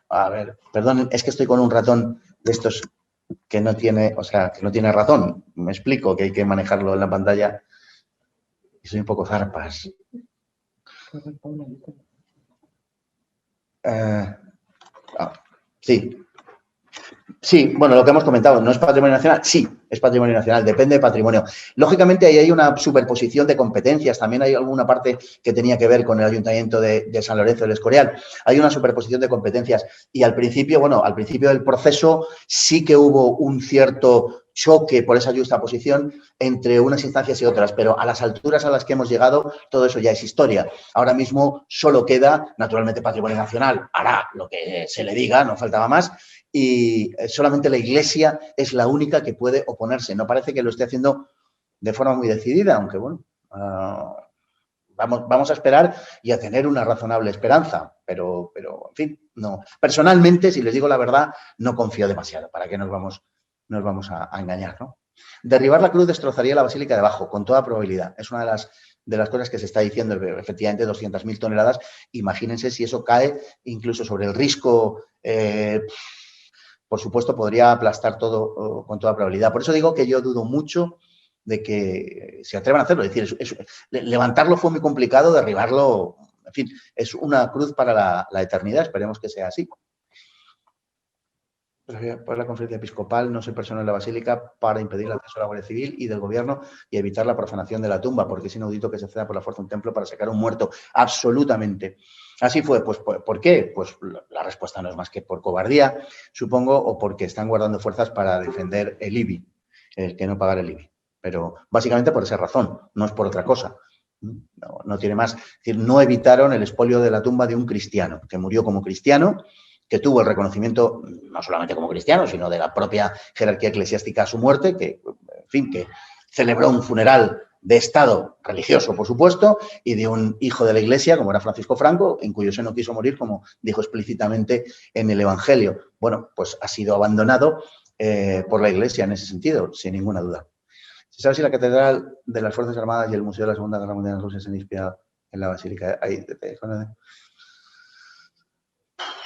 A ver, perdón, es que estoy con un ratón de estos que no tiene, que no tiene razón. Me explico que hay que manejarlo en la pantalla y soy un poco zarpas. Sí. Sí, bueno, lo que hemos comentado, ¿no es patrimonio nacional? Sí, es patrimonio nacional, depende de patrimonio. Lógicamente, ahí hay una superposición de competencias. También hay alguna parte que tenía que ver con el Ayuntamiento de San Lorenzo del Escorial. Hay una superposición de competencias. Y al principio, al principio del proceso sí que hubo un cierto choque por esa justaposición entre unas instancias y otras, pero a las alturas a las que hemos llegado, todo eso ya es historia. Ahora mismo solo queda, naturalmente, patrimonio nacional. Hará lo que se le diga, no faltaba más. Y solamente la Iglesia es la única que puede oponerse. No parece que lo esté haciendo de forma muy decidida, aunque bueno, vamos a esperar y a tener una razonable esperanza, pero en fin, no. Personalmente, si les digo la verdad, no confío demasiado. ¿Para qué nos vamos a engañar, no? Derribar la cruz destrozaría la basílica de abajo, con toda probabilidad. Es una de las cosas que se está diciendo, efectivamente, 200.000 toneladas. Imagínense si eso cae incluso sobre el risco, por supuesto, podría aplastar todo con toda probabilidad. Por eso digo que yo dudo mucho de que se atrevan a hacerlo. Es decir, levantarlo fue muy complicado, derribarlo, en fin, es una cruz para la eternidad. Esperemos que sea así. Pues la conferencia episcopal no se personó en la basílica para impedir el acceso a la Guardia Civil y del gobierno y evitar la profanación de la tumba, porque es inaudito que se acceda por la fuerza a un templo para sacar a un muerto. Absolutamente. Así fue. Pues, ¿por qué? Pues la respuesta no es más que por cobardía, supongo, o porque están guardando fuerzas para defender el IBI, el que no pagar el IBI. Pero básicamente por esa razón, no es por otra cosa. No tiene más. Es decir, no evitaron el expolio de la tumba de un cristiano, que murió como cristiano, que tuvo el reconocimiento no solamente como cristiano, sino de la propia jerarquía eclesiástica a su muerte, que, en fin, que celebró un funeral de Estado religioso, por supuesto, y de un hijo de la Iglesia, como era Francisco Franco, en cuyo seno quiso morir, como dijo explícitamente en el Evangelio. Bueno, pues ha sido abandonado por la Iglesia en ese sentido, sin ninguna duda. ¿Se sabe si la Catedral de las Fuerzas Armadas y el Museo de la Segunda Guerra Mundial en Rusia se han inspirado en la Basílica?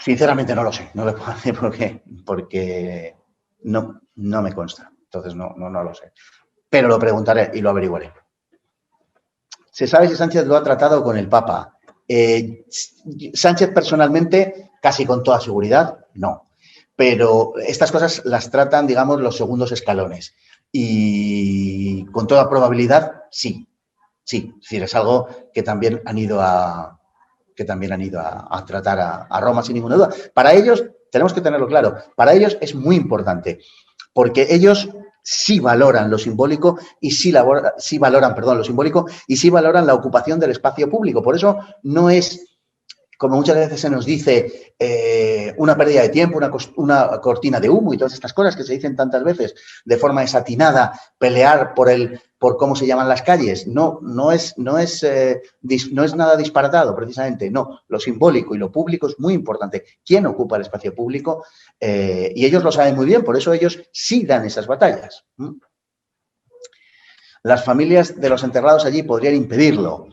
Sinceramente no lo sé, no lo puedo decir porque no me consta, entonces no lo sé. Pero lo preguntaré y lo averiguaré. ¿Se sabe si Sánchez lo ha tratado con el Papa? Sánchez personalmente, casi con toda seguridad, no. Pero estas cosas las tratan, digamos, los segundos escalones. Y con toda probabilidad, sí. Sí, es decir, es algo que también han ido a tratar a Roma sin ninguna duda. Para ellos, tenemos que tenerlo claro, para ellos es muy importante, porque ellos sí valoran lo simbólico y sí valoran lo simbólico y sí valoran la ocupación del espacio público. Por eso no es, como muchas veces se nos dice, una pérdida de tiempo, una cortina de humo y todas estas cosas que se dicen tantas veces de forma desatinada, pelear por cómo se llaman las calles. No es nada disparatado, precisamente. No, lo simbólico y lo público es muy importante. ¿Quién ocupa el espacio público? Y ellos lo saben muy bien, por eso ellos sí dan esas batallas. ¿Las familias de los enterrados allí podrían impedirlo?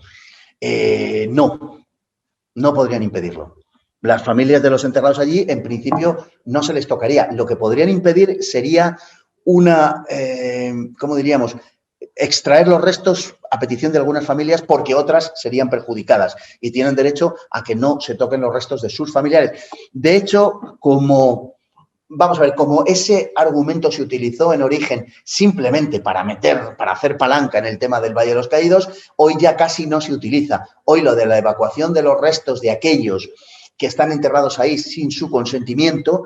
No podrían impedirlo. Las familias de los enterrados allí, en principio, no se les tocaría. Lo que podrían impedir sería ¿cómo diríamos? Extraer los restos a petición de algunas familias porque otras serían perjudicadas y tienen derecho a que no se toquen los restos de sus familiares. De hecho, como ese argumento se utilizó en origen simplemente para hacer palanca en el tema del Valle de los Caídos, hoy ya casi no se utiliza. Hoy lo de la evacuación de los restos de aquellos que están enterrados ahí sin su consentimiento,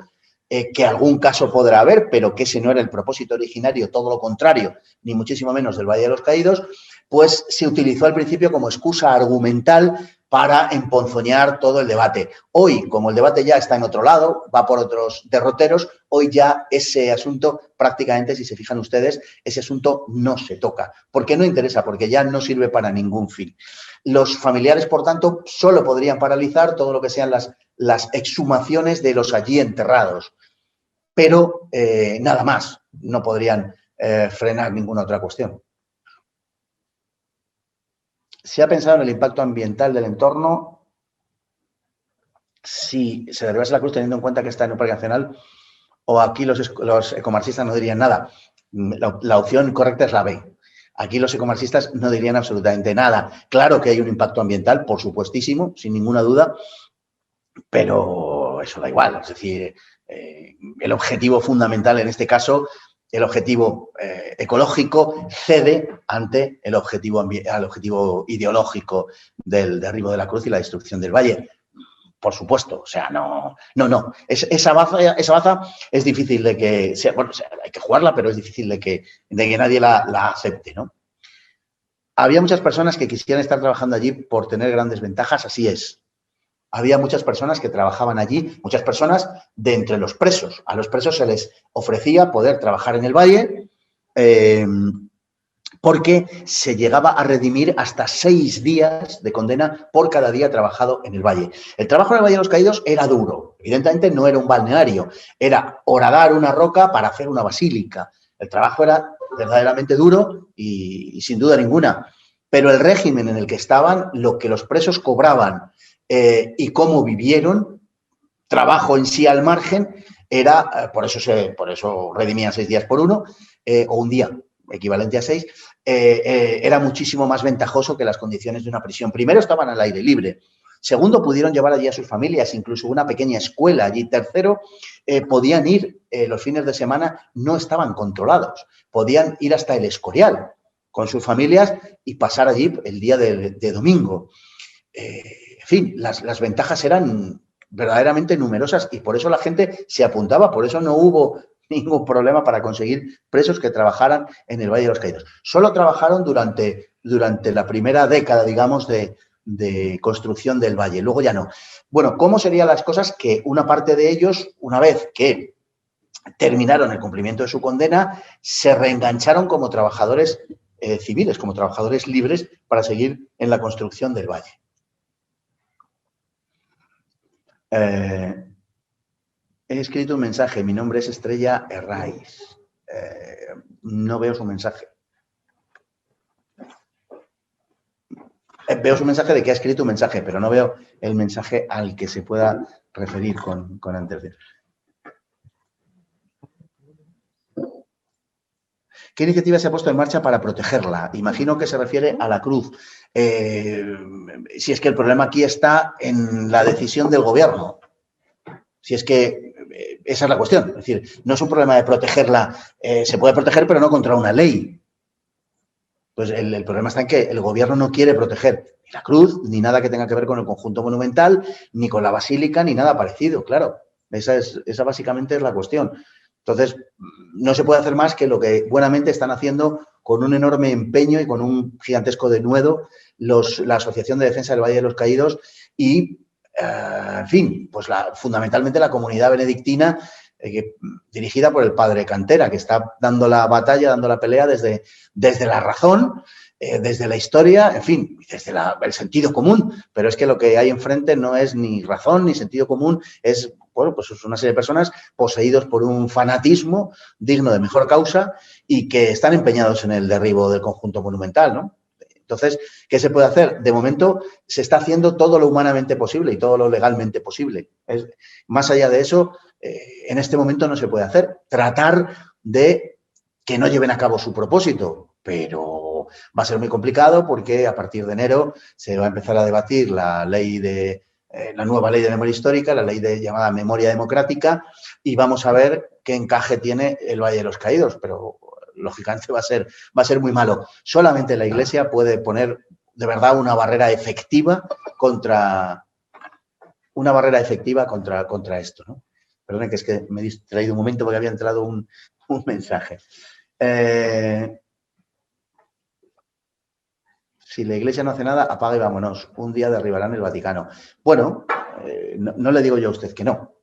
que algún caso podrá haber, pero que ese no era el propósito originario, todo lo contrario, ni muchísimo menos del Valle de los Caídos, pues se utilizó al principio como excusa argumental para emponzoñar todo el debate. Hoy, como el debate ya está en otro lado, va por otros derroteros, hoy ya ese asunto prácticamente, si se fijan ustedes, ese asunto no se toca. Porque no interesa, porque ya no sirve para ningún fin. Los familiares, por tanto, solo podrían paralizar todo lo que sean las exhumaciones de los allí enterrados. Pero nada más, no podrían frenar ninguna otra cuestión. ¿Se ha pensado en el impacto ambiental del entorno si se derribase la cruz teniendo en cuenta que está en un parque nacional? O aquí los ecomarxistas no dirían nada. La opción correcta es la B. Aquí los ecomarxistas no dirían absolutamente nada. Claro que hay un impacto ambiental, por supuestísimo, sin ninguna duda, pero eso da igual. Es decir, el objetivo fundamental en este caso, el objetivo ecológico, cede ante el objetivo ideológico del derribo de la cruz y la destrucción del valle. Por supuesto, o sea, no. Esa baza es difícil de que sea, bueno, o sea, hay que jugarla, pero es difícil de que nadie la acepte, ¿no? Había muchas personas que quisieran estar trabajando allí por tener grandes ventajas, así es. Había muchas personas que trabajaban allí, muchas personas de entre los presos. A los presos se les ofrecía poder trabajar en el valle porque se llegaba a redimir hasta 6 días de condena por cada día trabajado en el valle. El trabajo en el Valle de los Caídos era duro. Evidentemente no era un balneario, era horadar una roca para hacer una basílica. El trabajo era verdaderamente duro y sin duda ninguna. Pero el régimen en el que estaban, lo que los presos cobraban y cómo vivieron, trabajo en sí al margen, era, por eso redimían 6 días por uno, o un día equivalente a 6, era muchísimo más ventajoso que las condiciones de una prisión. Primero, estaban al aire libre. Segundo, pudieron llevar allí a sus familias, incluso una pequeña escuela allí. Tercero, podían ir los fines de semana, no estaban controlados. Podían ir hasta el Escorial con sus familias y pasar allí el día de domingo. En fin, las ventajas eran verdaderamente numerosas y por eso la gente se apuntaba, por eso no hubo ningún problema para conseguir presos que trabajaran en el Valle de los Caídos. Solo trabajaron durante la primera década, digamos, de construcción del valle, luego ya no. Bueno, ¿cómo serían las cosas? Que una parte de ellos, una vez que terminaron el cumplimiento de su condena, se reengancharon como trabajadores civiles, como trabajadores libres para seguir en la construcción del valle. He escrito un mensaje, mi nombre es Estrella Herraiz. No veo su mensaje. Veo su mensaje de que ha escrito un mensaje, pero no veo el mensaje al que se pueda referir con antelación. ¿Qué iniciativa se ha puesto en marcha para protegerla? Imagino que se refiere a la cruz. Si es que el problema aquí está en la decisión del gobierno. Si es que esa es la cuestión. Es decir, no es un problema de protegerla. Se puede proteger, pero no contra una ley. Pues el problema está en que el gobierno no quiere proteger ni la cruz, ni nada que tenga que ver con el conjunto monumental, ni con la basílica, ni nada parecido, claro. Esa básicamente es la cuestión. Entonces, no se puede hacer más que lo que buenamente están haciendo con un enorme empeño y con un gigantesco denuedo la Asociación de Defensa del Valle de los Caídos y, en fin, pues fundamentalmente la comunidad benedictina dirigida por el padre Cantera, que está dando la batalla, dando la pelea desde la razón, desde la historia, en fin, desde el sentido común. Pero es que lo que hay enfrente no es ni razón ni sentido común, es, bueno, pues es una serie de personas poseídos por un fanatismo digno de mejor causa y que están empeñados en el derribo del conjunto monumental, ¿no? Entonces, ¿qué se puede hacer? De momento se está haciendo todo lo humanamente posible y todo lo legalmente posible. Más allá de eso, en este momento no se puede hacer. Tratar de que no lleven a cabo su propósito, pero va a ser muy complicado porque a partir de enero se va a empezar a debatir la nueva ley de memoria histórica, la ley llamada memoria democrática, y vamos a ver qué encaje tiene el Valle de los Caídos, pero lógicamente va a ser muy malo. Solamente la Iglesia puede poner de verdad una barrera efectiva contra esto, ¿no? Perdón, que es que me he distraído un momento porque había entrado un mensaje. Si la Iglesia no hace nada, apaga y vámonos. Un día derribarán el Vaticano. Bueno, no le digo yo a usted que no.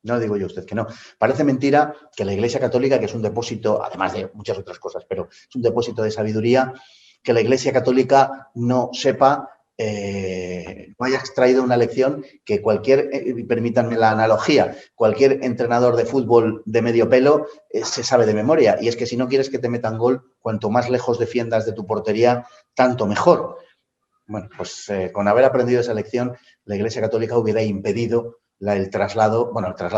No le digo yo a usted que no. Parece mentira que la Iglesia Católica, que es un depósito, además de muchas otras cosas, pero es un depósito de sabiduría, que la Iglesia Católica no sepa, no haya extraído una lección que permítanme la analogía, cualquier entrenador de fútbol de medio pelo se sabe de memoria. Y es que si no quieres que te metan gol, cuanto más lejos defiendas de tu portería, tanto mejor. Bueno, pues con haber aprendido esa lección, la Iglesia Católica hubiera impedido el traslado,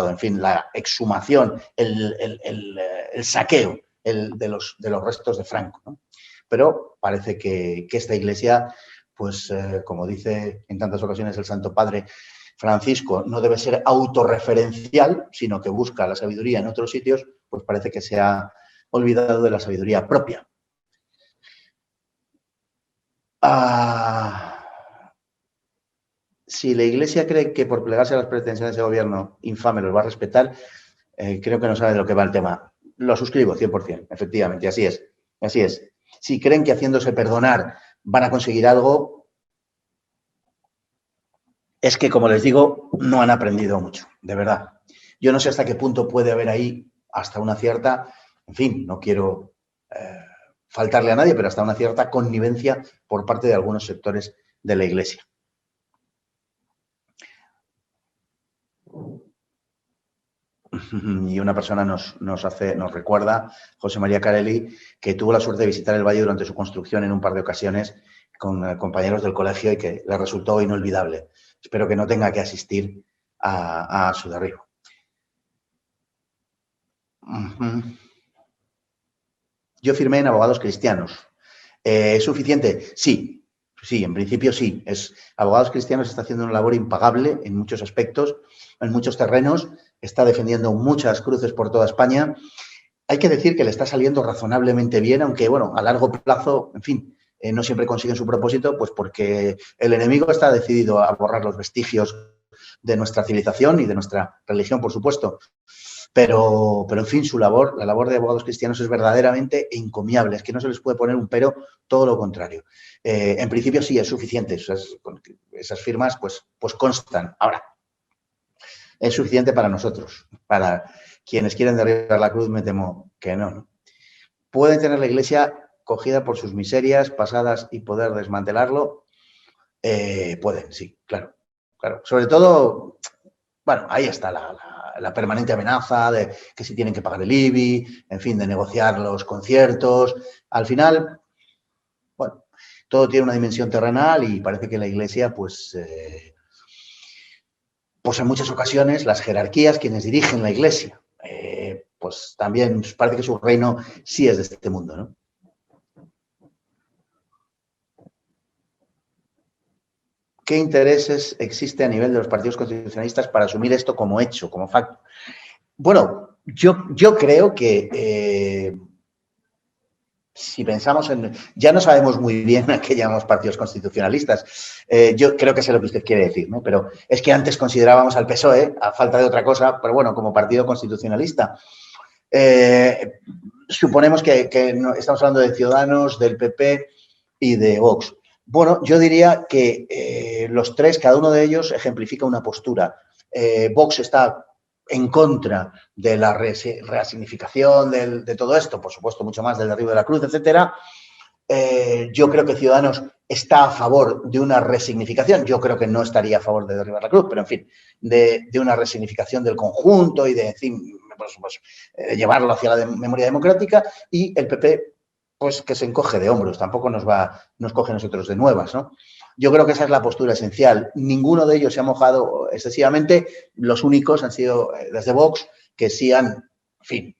en fin, la exhumación, el saqueo de los restos de Franco, ¿no? Pero parece que esta Iglesia, pues como dice en tantas ocasiones el Santo Padre Francisco, no debe ser autorreferencial, sino que busca la sabiduría en otros sitios, pues parece que se ha olvidado de la sabiduría propia. Si la Iglesia cree que por plegarse a las pretensiones del gobierno infame los va a respetar, creo que no sabe de lo que va el tema. Lo suscribo 100%, efectivamente, así es. Así es. Si creen que haciéndose perdonar van a conseguir algo, es que, como les digo, no han aprendido mucho, de verdad. Yo no sé hasta qué punto puede haber ahí hasta una cierta, en fin, no quiero faltarle a nadie, pero hasta una cierta connivencia por parte de algunos sectores de la Iglesia. y una persona nos recuerda, José María Carelli, que tuvo la suerte de visitar el valle durante su construcción en un par de ocasiones con compañeros del colegio y que le resultó inolvidable. Espero que no tenga que asistir a su derribo. Yo firmé en Abogados Cristianos. ¿Es suficiente? Sí, en principio sí. Abogados Cristianos está haciendo una labor impagable en muchos aspectos, en muchos terrenos, está defendiendo muchas cruces por toda España. Hay que decir que le está saliendo razonablemente bien, aunque, bueno, a largo plazo, en fin, no siempre consiguen su propósito, pues porque el enemigo está decidido a borrar los vestigios de nuestra civilización y de nuestra religión, por supuesto. Pero en fin, su labor, la labor de Abogados Cristianos es verdaderamente encomiable. Es que no se les puede poner un pero, todo lo contrario. En principio sí, es suficiente. Esas firmas pues constan. Ahora, es suficiente para nosotros. Para quienes quieren derribar la cruz, me temo que no. ¿Pueden tener la Iglesia cogida por sus miserias pasadas y poder desmantelarlo? Pueden, sí, claro. Sobre todo, bueno, ahí está la permanente amenaza de que si tienen que pagar el IBI, en fin, de negociar los conciertos. Al final, bueno, todo tiene una dimensión terrenal y parece que la Iglesia, pues en muchas ocasiones, las jerarquías, quienes dirigen la Iglesia, pues también parece que su reino sí es de este mundo, ¿no? ¿Qué intereses existe a nivel de los partidos constitucionalistas para asumir esto como hecho, como facto? Bueno, yo creo que si pensamos en... Ya no sabemos muy bien a qué llamamos partidos constitucionalistas. Yo creo que sé lo que usted quiere decir, ¿no? Pero es que antes considerábamos al PSOE, a falta de otra cosa, pero bueno, como partido constitucionalista. Suponemos que estamos hablando de Ciudadanos, del PP y de Vox. Bueno, yo diría que los tres, cada uno de ellos ejemplifica una postura. Vox está en contra de la reasignificación de todo esto, por supuesto, mucho más del derribo de la cruz, etcétera. Yo creo que Ciudadanos está a favor de una resignificación. Yo creo que no estaría a favor de derribar la cruz, pero en fin, de una resignificación del conjunto y de, en fin, llevarlo hacia la memoria democrática. Y el PP, pues que se encoge de hombros, tampoco nos coge a nosotros de nuevas, ¿no? Yo creo que esa es la postura esencial. Ninguno de ellos se ha mojado excesivamente. Los únicos han sido desde Vox, que sí han, en fin,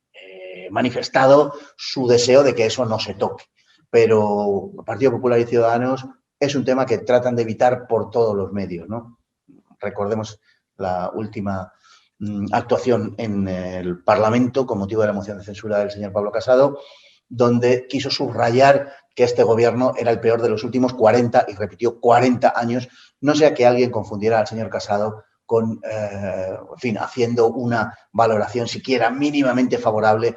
manifestado su deseo de que eso no se toque. Pero Partido Popular y Ciudadanos es un tema que tratan de evitar por todos los medios, ¿no? Recordemos la última actuación en el Parlamento con motivo de la moción de censura del señor Pablo Casado, donde quiso subrayar que este gobierno era el peor de los últimos 40, y repitió 40 años, no sea que alguien confundiera al señor Casado con, en fin, haciendo una valoración siquiera mínimamente favorable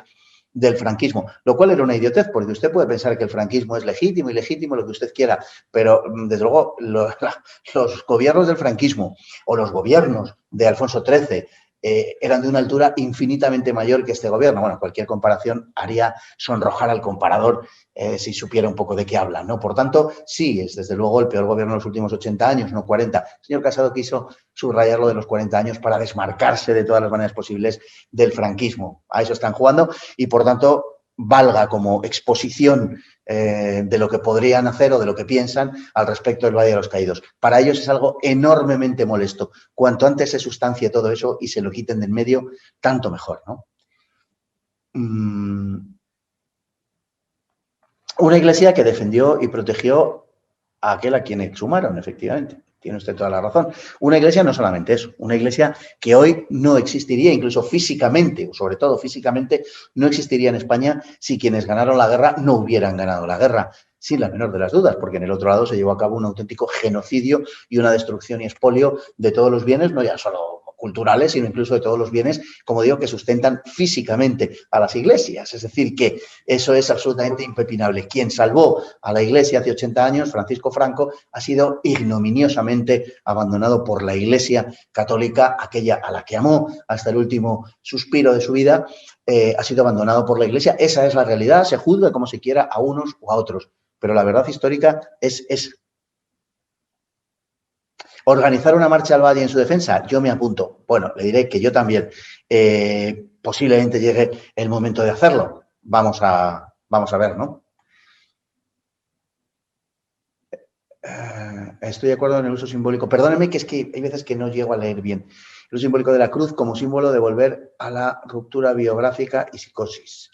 del franquismo, lo cual era una idiotez, porque usted puede pensar que el franquismo es legítimo, ilegítimo, lo que usted quiera, pero desde luego los gobiernos del franquismo o los gobiernos de Alfonso XIII eran de una altura infinitamente mayor que este gobierno. Bueno, cualquier comparación haría sonrojar al comparador si supiera un poco de qué habla, ¿no? Por tanto, sí, es desde luego el peor gobierno de los últimos 80 años, no 40. El señor Casado quiso subrayar lo de los 40 años para desmarcarse de todas las maneras posibles del franquismo. A eso están jugando y, por tanto, valga como exposición de lo que podrían hacer o de lo que piensan al respecto del Valle de los Caídos. Para ellos es algo enormemente molesto. Cuanto antes se sustancie todo eso y se lo quiten de en medio, tanto mejor, ¿no? Una iglesia que defendió y protegió a aquel a quien exhumaron, efectivamente. Tiene usted toda la razón. Una iglesia no solamente eso, una iglesia que hoy no existiría, incluso físicamente, o sobre todo físicamente, no existiría en España si quienes ganaron la guerra no hubieran ganado la guerra, sin la menor de las dudas, porque en el otro lado se llevó a cabo un auténtico genocidio y una destrucción y expolio de todos los bienes, no ya solo culturales, sino incluso de todos los bienes, como digo, que sustentan físicamente a las iglesias. Es decir, que eso es absolutamente impepinable. Quien salvó a la iglesia hace 80 años, Francisco Franco, ha sido ignominiosamente abandonado por la Iglesia Católica, aquella a la que amó hasta el último suspiro de su vida, ha sido abandonado por la Iglesia. Esa es la realidad, se juzga como se quiera a unos o a otros, pero la verdad histórica es esa. ¿Organizar una marcha al Valle en su defensa? Yo me apunto. Bueno, le diré que yo también. Posiblemente llegue el momento de hacerlo. Vamos a ver, ¿no? Estoy de acuerdo en el uso simbólico. Perdóneme que es que hay veces que no llego a leer bien. El uso simbólico de la cruz como símbolo de volver a la ruptura biográfica y psicosis.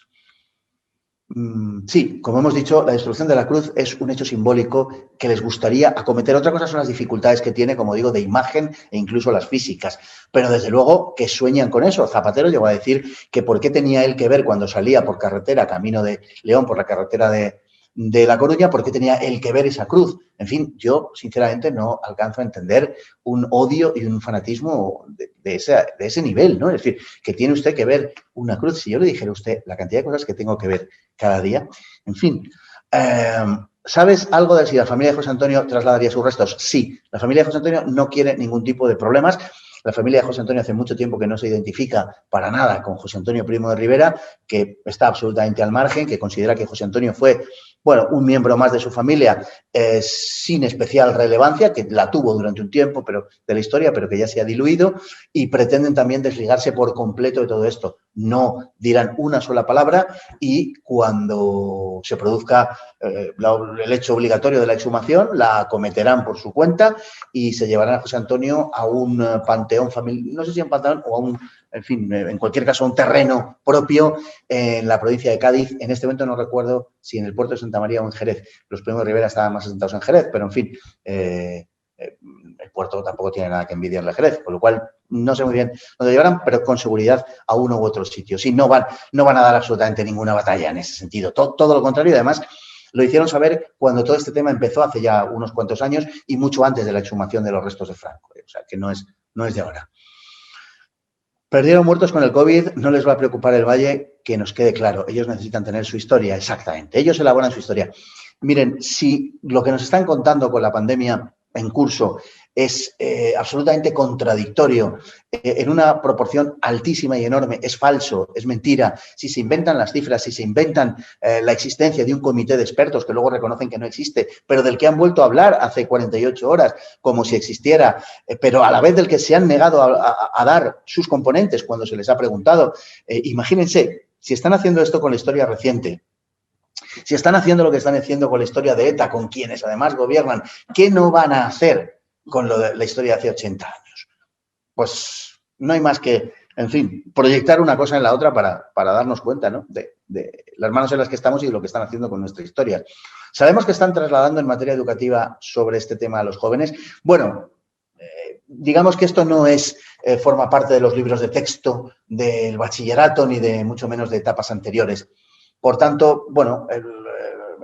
Sí, como hemos dicho, la destrucción de la cruz es un hecho simbólico que les gustaría acometer. Otra cosa son las dificultades que tiene, como digo, de imagen e incluso las físicas. Pero desde luego que sueñan con eso. Zapatero llegó a decir que por qué tenía él que ver cuando salía por carretera, camino de León, por la carretera de La Coruña, por qué tenía él que ver esa cruz. En fin, yo sinceramente no alcanzo a entender un odio y un fanatismo de ese nivel, ¿no? Es decir, que tiene usted que ver una cruz. Si yo le dijera a usted la cantidad de cosas que tengo que ver cada día, en fin. ¿Sabes algo de si la familia de José Antonio trasladaría sus restos? Sí, la familia de José Antonio no quiere ningún tipo de problemas. La familia de José Antonio hace mucho tiempo que no se identifica para nada con José Antonio Primo de Rivera, que está absolutamente al margen, que considera que José Antonio fue, bueno, un miembro más de su familia sin especial relevancia, que la tuvo durante un tiempo pero de la historia, pero que ya se ha diluido, y pretenden también desligarse por completo de todo esto. No dirán una sola palabra y cuando se produzca el hecho obligatorio de la exhumación, la acometerán por su cuenta y se llevarán a José Antonio a un panteón familiar, no sé si a un panteón o a un, en fin, en cualquier caso, a un terreno propio en la provincia de Cádiz. En este momento no recuerdo si en el puerto de Santa María o en Jerez. Los Primos de Rivera estaban más asentados en Jerez, pero en fin, el puerto tampoco tiene nada que envidiarle a Jerez, con lo cual no sé muy bien dónde llevarán, pero con seguridad a uno u otro sitio. Sí, no van a dar absolutamente ninguna batalla en ese sentido. Todo lo contrario, y además lo hicieron saber cuando todo este tema empezó hace ya unos cuantos años y mucho antes de la exhumación de los restos de Franco. O sea, que no es de ahora. Perdieron muertos con el COVID, no les va a preocupar el Valle, que nos quede claro. Ellos necesitan tener su historia, exactamente. Ellos elaboran su historia. Miren, si lo que nos están contando con la pandemia en curso es absolutamente contradictorio, en una proporción altísima y enorme, es falso, es mentira, si se inventan las cifras, si se inventan la existencia de un comité de expertos que luego reconocen que no existe, pero del que han vuelto a hablar hace 48 horas como si existiera, pero a la vez del que se han negado a dar sus componentes cuando se les ha preguntado. Imagínense, si están haciendo esto con la historia reciente, si están haciendo lo que están haciendo con la historia de ETA, con quienes además gobiernan, ¿qué no van a hacer con lo de la historia de hace 80 años? Pues no hay más que, en fin, proyectar una cosa en la otra para darnos cuenta, ¿no?, de las manos en las que estamos y de lo que están haciendo con nuestra historia. Sabemos que están trasladando en materia educativa sobre este tema a los jóvenes. Bueno, digamos que esto no forma parte de los libros de texto del bachillerato ni de mucho menos de etapas anteriores. Por tanto, bueno,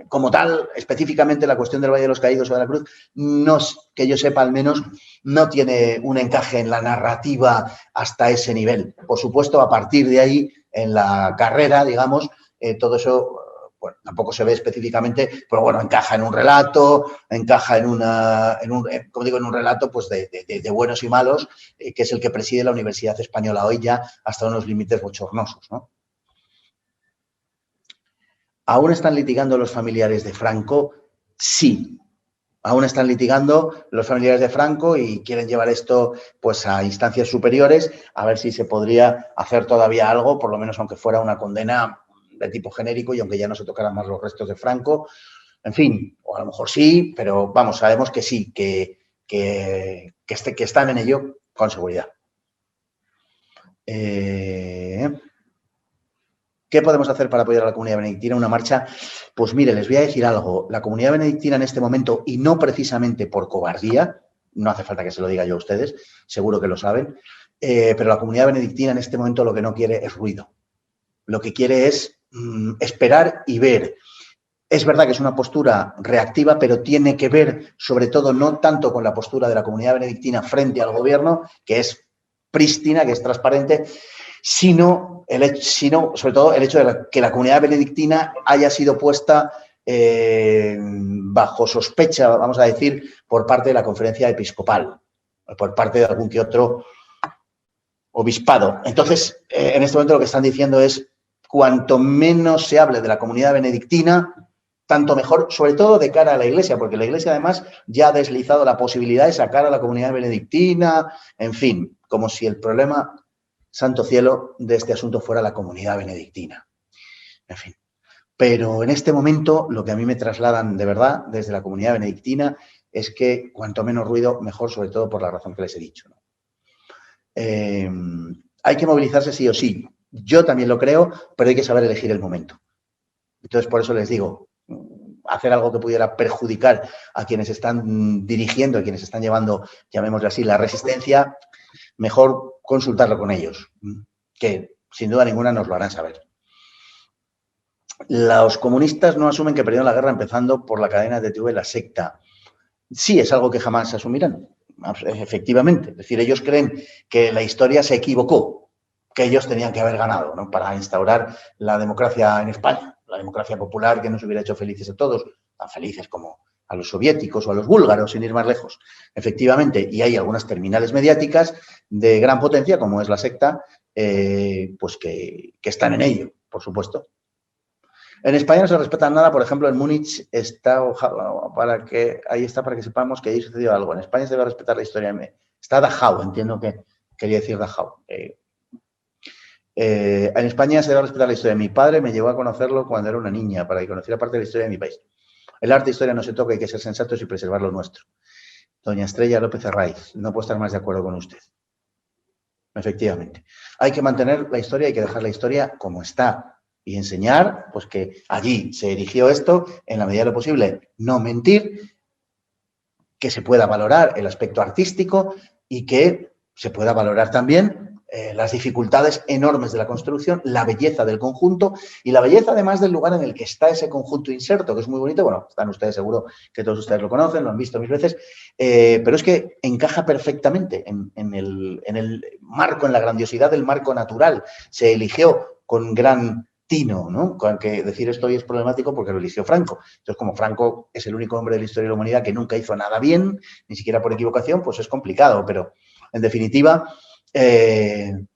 como tal, específicamente la cuestión del Valle de los Caídos o de la Cruz, no, que yo sepa al menos, no tiene un encaje en la narrativa hasta ese nivel. Por supuesto, a partir de ahí, en la carrera, digamos, todo eso, bueno, tampoco se ve específicamente, pero bueno, encaja en un relato, encaja en un relato pues de buenos y malos, que es el que preside la Universidad Española hoy ya hasta unos límites bochornosos, ¿no? ¿Aún están litigando los familiares de Franco? Sí. Aún están litigando los familiares de Franco y quieren llevar esto pues a instancias superiores, a ver si se podría hacer todavía algo, por lo menos aunque fuera una condena de tipo genérico y aunque ya no se tocaran más los restos de Franco. En fin, o a lo mejor sí, pero vamos, sabemos que sí, que están en ello con seguridad. ¿Qué podemos hacer para apoyar a la comunidad benedictina? Una marcha, pues mire, les voy a decir algo. La comunidad benedictina en este momento, y no precisamente por cobardía, no hace falta que se lo diga yo a ustedes, seguro que lo saben, pero la comunidad benedictina en este momento lo que no quiere es ruido. Lo que quiere es esperar y ver. Es verdad que es una postura reactiva, pero tiene que ver, sobre todo, no tanto con la postura de la comunidad benedictina frente al gobierno, que es prístina, que es transparente, sino sobre todo el hecho de que la comunidad benedictina haya sido puesta bajo sospecha, vamos a decir, por parte de la conferencia episcopal, por parte de algún que otro obispado. Entonces, en este momento lo que están diciendo es, cuanto menos se hable de la comunidad benedictina, tanto mejor, sobre todo de cara a la Iglesia, porque la Iglesia además ya ha deslizado la posibilidad de sacar a la comunidad benedictina, en fin, como si el problema, santo cielo, de este asunto fuera la comunidad benedictina. En fin. Pero en este momento lo que a mí me trasladan de verdad desde la comunidad benedictina es que cuanto menos ruido, mejor, sobre todo por la razón que les he dicho, ¿no? Hay que movilizarse sí o sí. Yo también lo creo, pero hay que saber elegir el momento. Entonces, por eso les digo, hacer algo que pudiera perjudicar a quienes están dirigiendo, a quienes están llevando, llamémosle así, la resistencia, mejor consultarlo con ellos, que sin duda ninguna nos lo harán saber. Los comunistas no asumen que perdieron la guerra empezando por la cadena de TV, la secta. Sí, es algo que jamás asumirán, efectivamente. Es decir, ellos creen que la historia se equivocó, que ellos tenían que haber ganado, ¿no?, para instaurar la democracia en España, la democracia popular que nos hubiera hecho felices a todos, tan felices como a los soviéticos o a los búlgaros, sin ir más lejos. Efectivamente, y hay algunas terminales mediáticas de gran potencia, como es la secta, pues que están en ello, por supuesto. En España no se respeta nada, por ejemplo, en Múnich está, para que sepamos que ahí sucedió algo. En España se debe respetar la historia. Está Dachau, entiendo que quería decir Dachau. En España se debe respetar la historia. Mi padre me llevó a conocerlo cuando era una niña, para que conociera parte de la historia de mi país. El arte e historia no se toca, hay que ser sensatos y preservar lo nuestro. Doña Estrella López Arraiz, no puedo estar más de acuerdo con usted. Efectivamente. Hay que mantener la historia, hay que dejar la historia como está. Y enseñar, pues, que allí se erigió esto, en la medida de lo posible, no mentir, que se pueda valorar el aspecto artístico y que se pueda valorar también las dificultades enormes de la construcción, la belleza del conjunto y la belleza además del lugar en el que está ese conjunto inserto, que es muy bonito. Bueno, están ustedes, seguro que todos ustedes lo conocen, lo han visto mil veces, pero es que encaja perfectamente en el marco, en la grandiosidad del marco natural. Se eligió con gran tino, ¿no? Que decir esto hoy es problemático porque lo eligió Franco. Entonces, como Franco es el único hombre de la historia de la humanidad que nunca hizo nada bien, ni siquiera por equivocación, pues es complicado. Pero, en definitiva,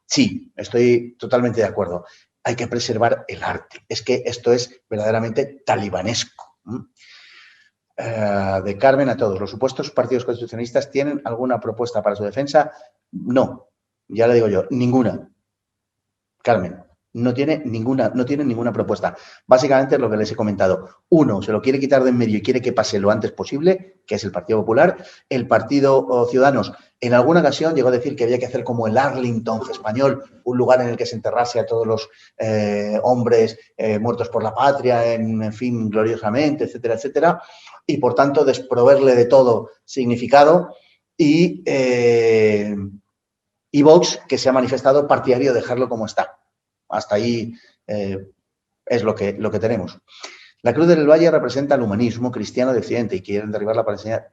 sí, estoy totalmente de acuerdo. Hay que preservar el arte. Es que esto es verdaderamente talibanesco. De Carmen a todos. ¿Los supuestos partidos constitucionalistas tienen alguna propuesta para su defensa? No, ya le digo yo, ninguna. Carmen, no tienen ninguna propuesta. Básicamente es lo que les he comentado. Uno, se lo quiere quitar de en medio y quiere que pase lo antes posible, que es el Partido Popular. El Partido Ciudadanos, en alguna ocasión, llegó a decir que había que hacer como el Arlington español, un lugar en el que se enterrase a todos los hombres muertos por la patria, en fin, gloriosamente, etcétera, etcétera, y por tanto desproveerle de todo significado. Y Vox, que se ha manifestado partidario de dejarlo como está. Hasta ahí es lo que tenemos. La Cruz del Valle representa el humanismo cristiano de Occidente y quieren derribarla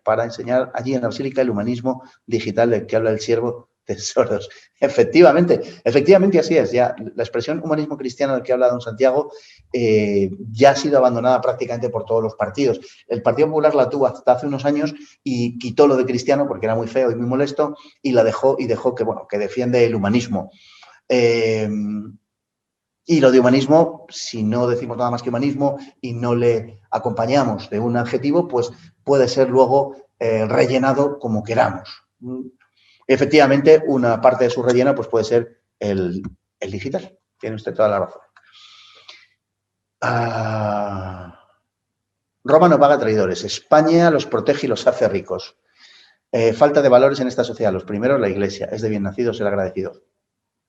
para enseñar allí en la Basílica el humanismo digital del que habla el siervo de Soros. Efectivamente así es. Ya la expresión humanismo cristiano del que habla don Santiago ya ha sido abandonada prácticamente por todos los partidos. El Partido Popular la tuvo hasta hace unos años y quitó lo de cristiano porque era muy feo y muy molesto y la dejó que, bueno, que defiende el humanismo. Y lo de humanismo, si no decimos nada más que humanismo y no le acompañamos de un adjetivo, pues puede ser luego rellenado como queramos. Efectivamente, una parte de su relleno pues puede ser el digital. Tiene usted toda la razón. Roma no paga traidores. España los protege y los hace ricos. Falta de valores en esta sociedad. Los primeros, la Iglesia. Es de bien nacido ser agradecido.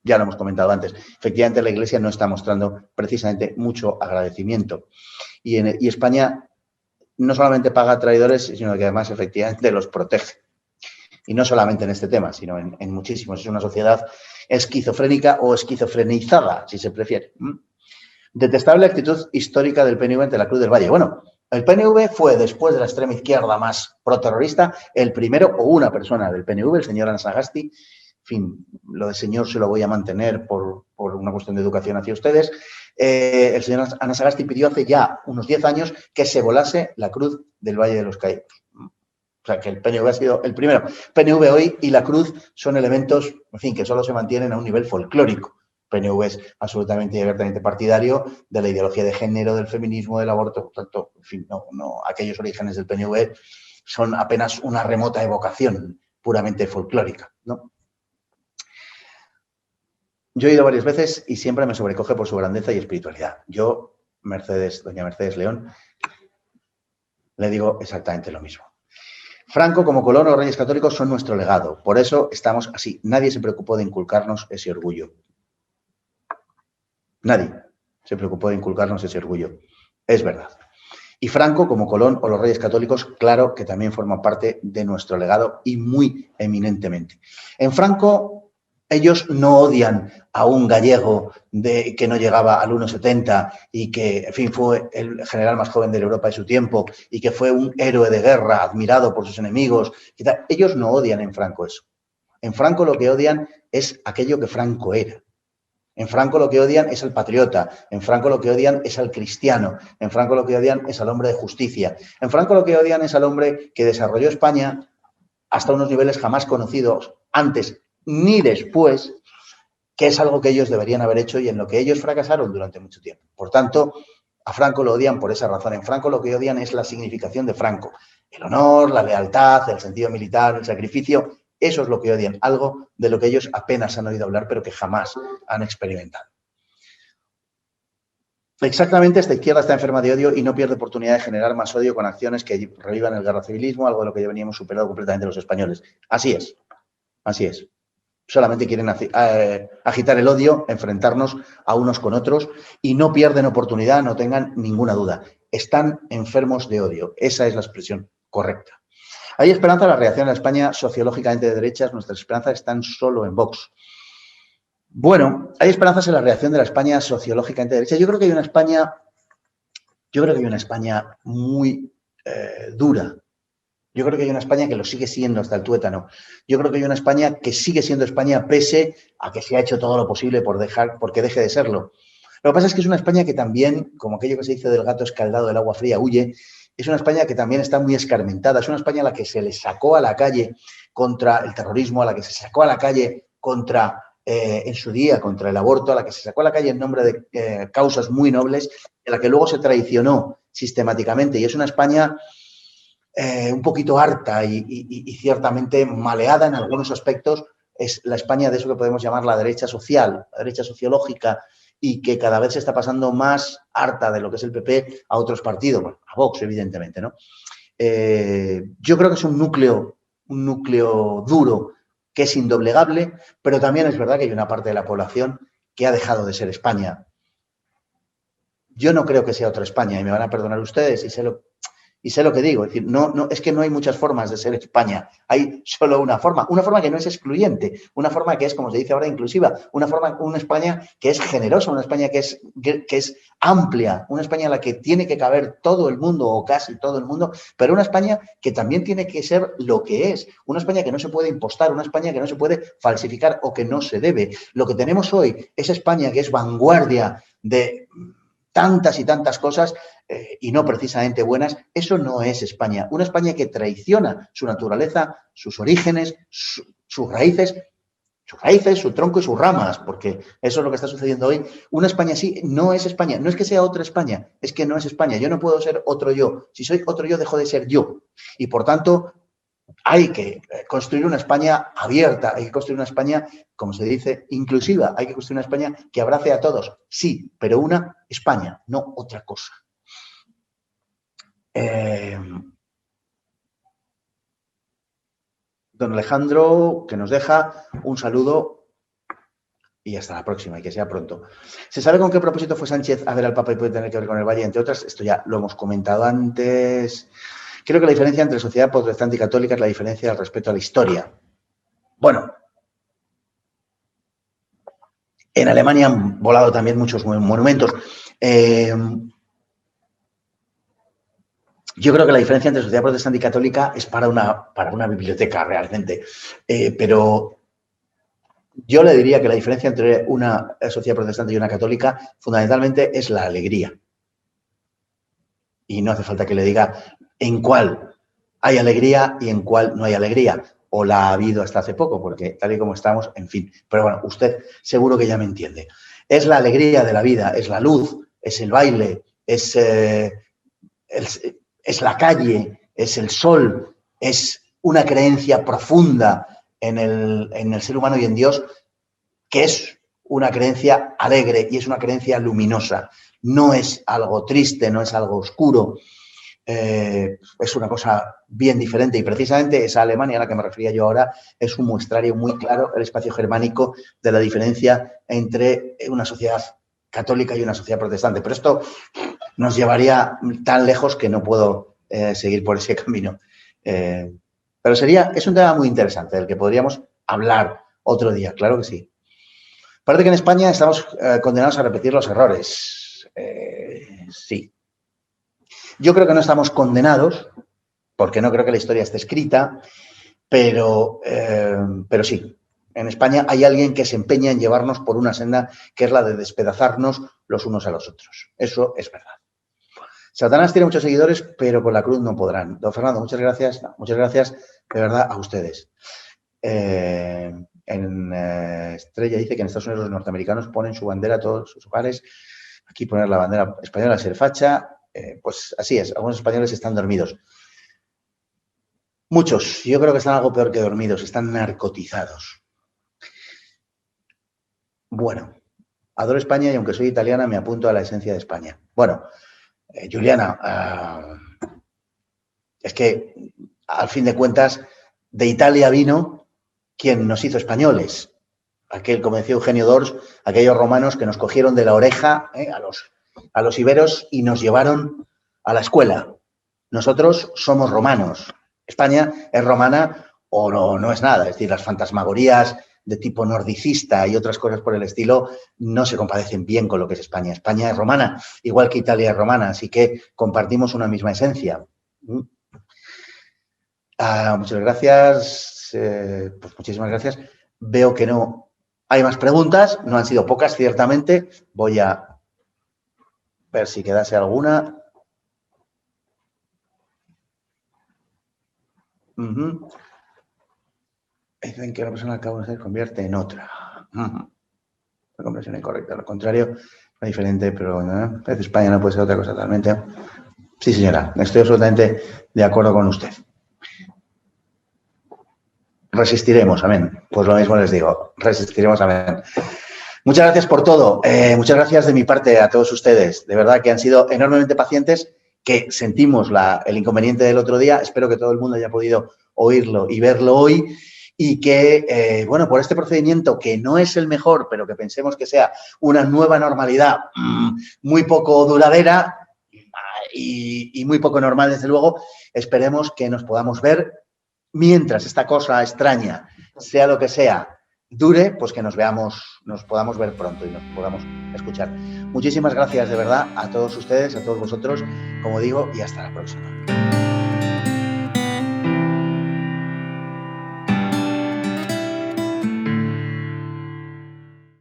Ya lo hemos comentado antes. Efectivamente, la Iglesia no está mostrando precisamente mucho agradecimiento. Y España no solamente paga traidores, sino que además efectivamente los protege. Y no solamente en este tema, sino en muchísimos. Es una sociedad esquizofrénica o esquizofrenizada, si se prefiere. Detestable actitud histórica del PNV ante la Cruz del Valle. Bueno, el PNV fue, después de la extrema izquierda más proterrorista, el primero, o una persona del PNV, el señor Anasagasti. En fin, lo de señor se lo voy a mantener por una cuestión de educación hacia ustedes. El señor Anasagasti pidió hace ya unos 10 años que se volase la Cruz del Valle de los Caídos. O sea, que el PNV ha sido el primero. PNV hoy y la Cruz son elementos, en fin, que solo se mantienen a un nivel folclórico. PNV es absolutamente y abiertamente partidario de la ideología de género, del feminismo, del aborto. Por tanto, en fin, aquellos orígenes del PNV son apenas una remota evocación puramente folclórica, ¿no? Yo he ido varias veces y siempre me sobrecoge por su grandeza y espiritualidad. Yo, doña Mercedes León, le digo exactamente lo mismo. Franco, como Colón o Reyes Católicos, son nuestro legado. Por eso estamos así. Nadie se preocupó de inculcarnos ese orgullo. Nadie se preocupó de inculcarnos ese orgullo. Es verdad. Y Franco, como Colón o los Reyes Católicos, claro que también forman parte de nuestro legado y muy eminentemente. En Franco, ellos no odian a un gallego que no llegaba al 1,70 y que, en fin, fue el general más joven de Europa de su tiempo y que fue un héroe de guerra admirado por sus enemigos. Ellos no odian en Franco eso. En Franco lo que odian es aquello que Franco era. En Franco lo que odian es al patriota, en Franco lo que odian es al cristiano, en Franco lo que odian es al hombre de justicia, en Franco lo que odian es al hombre que desarrolló España hasta unos niveles jamás conocidos antes ni después, que es algo que ellos deberían haber hecho y en lo que ellos fracasaron durante mucho tiempo. Por tanto, a Franco lo odian por esa razón. En Franco lo que odian es la significación de Franco, el honor, la lealtad, el sentido militar, el sacrificio. Eso es lo que odian, algo de lo que ellos apenas han oído hablar, pero que jamás han experimentado. Exactamente, esta izquierda está enferma de odio y no pierde oportunidad de generar más odio con acciones que revivan el guerra civilismo, algo de lo que ya veníamos superado completamente los españoles. Así es, así es. Solamente quieren agitar el odio, enfrentarnos a unos con otros y no pierden oportunidad, no tengan ninguna duda. Están enfermos de odio. Esa es la expresión correcta. ¿Hay esperanza en la reacción a España sociológicamente de derechas? Nuestras esperanzas están solo en Vox. Bueno, hay esperanzas en la reacción de la España sociológicamente de derechas. Yo creo que hay una España muy dura. Yo creo que hay una España que lo sigue siendo hasta el tuétano. Yo creo que hay una España que sigue siendo España pese a que se ha hecho todo lo posible porque deje de serlo. Lo que pasa es que es una España que también, como aquello que se dice del gato escaldado del agua fría huye, es una España que también está muy escarmentada. Es una España a la que se le sacó a la calle contra el terrorismo, a la que se sacó a la calle en su día, contra el aborto, a la que se sacó a la calle en nombre de causas muy nobles, a la que luego se traicionó sistemáticamente. Y es una España un poquito harta y ciertamente maleada en algunos aspectos. Es la España de eso que podemos llamar la derecha social, la derecha sociológica, y que cada vez se está pasando más harta de lo que es el PP a otros partidos, bueno, a Vox, evidentemente, ¿no? Yo creo que es un núcleo duro que es indoblegable, pero también es verdad que hay una parte de la población que ha dejado de ser España. Yo no creo que sea otra España, y me van a perdonar ustedes, y sé lo que digo, es decir, es que no hay muchas formas de ser España, hay solo una forma que no es excluyente, una forma que es, como se dice ahora, inclusiva, una España que es generosa, una España que es amplia, una España en la que tiene que caber todo el mundo o casi todo el mundo, pero una España que también tiene que ser lo que es, una España que no se puede impostar, una España que no se puede falsificar o que no se debe. Lo que tenemos hoy es España que es vanguardia de tantas y tantas cosas y no precisamente buenas. Eso no es España. Una España que traiciona su naturaleza, sus orígenes, sus raíces, su tronco y sus ramas, porque eso es lo que está sucediendo hoy. Una España así no es España. No es que sea otra España, es que no es España. Yo no puedo ser otro yo. Si soy otro yo, dejo de ser yo. Y por tanto, hay que construir una España abierta, hay que construir una España, como se dice, inclusiva, hay que construir una España que abrace a todos, sí, pero una España, no otra cosa. Don Alejandro, que nos deja un saludo y hasta la próxima, y que sea pronto. ¿Se sabe con qué propósito fue Sánchez a ver al Papa y puede tener que ver con el Valle? Entre otras, esto ya lo hemos comentado antes. Creo que la diferencia entre sociedad protestante y católica es la diferencia del respeto a la historia. Bueno, en Alemania han volado también muchos monumentos. Yo creo que la diferencia entre sociedad protestante y católica es para una biblioteca realmente. Pero yo le diría que la diferencia entre una sociedad protestante y una católica fundamentalmente es la alegría. Y no hace falta que le diga en cuál hay alegría y en cuál no hay alegría. o la ha habido hasta hace poco, porque tal y como estamos, en fin. Pero bueno, usted seguro que ya me entiende. Es la alegría de la vida, es la luz, es el baile, es la calle, es el sol, es una creencia profunda en el ser humano y en Dios, que es una creencia alegre y es una creencia luminosa. No es algo triste, no es algo oscuro. Es una cosa bien diferente y precisamente esa Alemania a la que me refería yo ahora es un muestrario muy claro, el espacio germánico, de la diferencia entre una sociedad católica y una sociedad protestante. Pero esto nos llevaría tan lejos que no puedo seguir por ese camino. Pero es un tema muy interesante del que podríamos hablar otro día, claro que sí. Parece que en España estamos condenados a repetir los errores. Sí. Yo creo que no estamos condenados, porque no creo que la historia esté escrita, pero sí. En España hay alguien que se empeña en llevarnos por una senda que es la de despedazarnos los unos a los otros. Eso es verdad. Satanás tiene muchos seguidores, pero con la cruz no podrán. Don Fernando, muchas gracias. No, muchas gracias de verdad a ustedes. Estrella dice que en Estados Unidos los norteamericanos ponen su bandera a todos sus hogares. Aquí poner la bandera española es ser facha. Pues así es, algunos españoles están dormidos. Muchos, yo creo que están algo peor que dormidos, están narcotizados. Bueno, adoro España y aunque soy italiana me apunto a la esencia de España. Bueno, Juliana, es que al fin de cuentas de Italia vino quien nos hizo españoles. Aquel, como decía Eugenio d'Ors, aquellos romanos que nos cogieron de la oreja a los iberos y nos llevaron a la escuela. Nosotros somos romanos. España es romana o no es nada. Es decir, las fantasmagorías de tipo nordicista y otras cosas por el estilo no se compadecen bien con lo que es España. España es romana, igual que Italia es romana, así que compartimos una misma esencia. Muchas gracias. Pues muchísimas gracias. Veo que no hay más preguntas, no han sido pocas, ciertamente. Voy a ver si quedase alguna. Dicen que la persona al cabo de ser convierte en otra. La conversión incorrecta. Lo contrario, es diferente, pero España no puede ser otra cosa totalmente. Sí, señora, estoy absolutamente de acuerdo con usted. Resistiremos, amén. Pues lo mismo les digo, resistiremos, amén. Muchas gracias por todo. Muchas gracias de mi parte a todos ustedes. De verdad que han sido enormemente pacientes, que sentimos el inconveniente del otro día. Espero que todo el mundo haya podido oírlo y verlo hoy. Y que, bueno, por este procedimiento que no es el mejor, pero que pensemos que sea una nueva normalidad muy poco duradera y muy poco normal, desde luego, esperemos que nos podamos ver mientras esta cosa extraña, sea lo que sea, dure, pues que nos podamos ver pronto y nos podamos escuchar. Muchísimas gracias de verdad a todos ustedes, a todos vosotros, como digo, y hasta la próxima.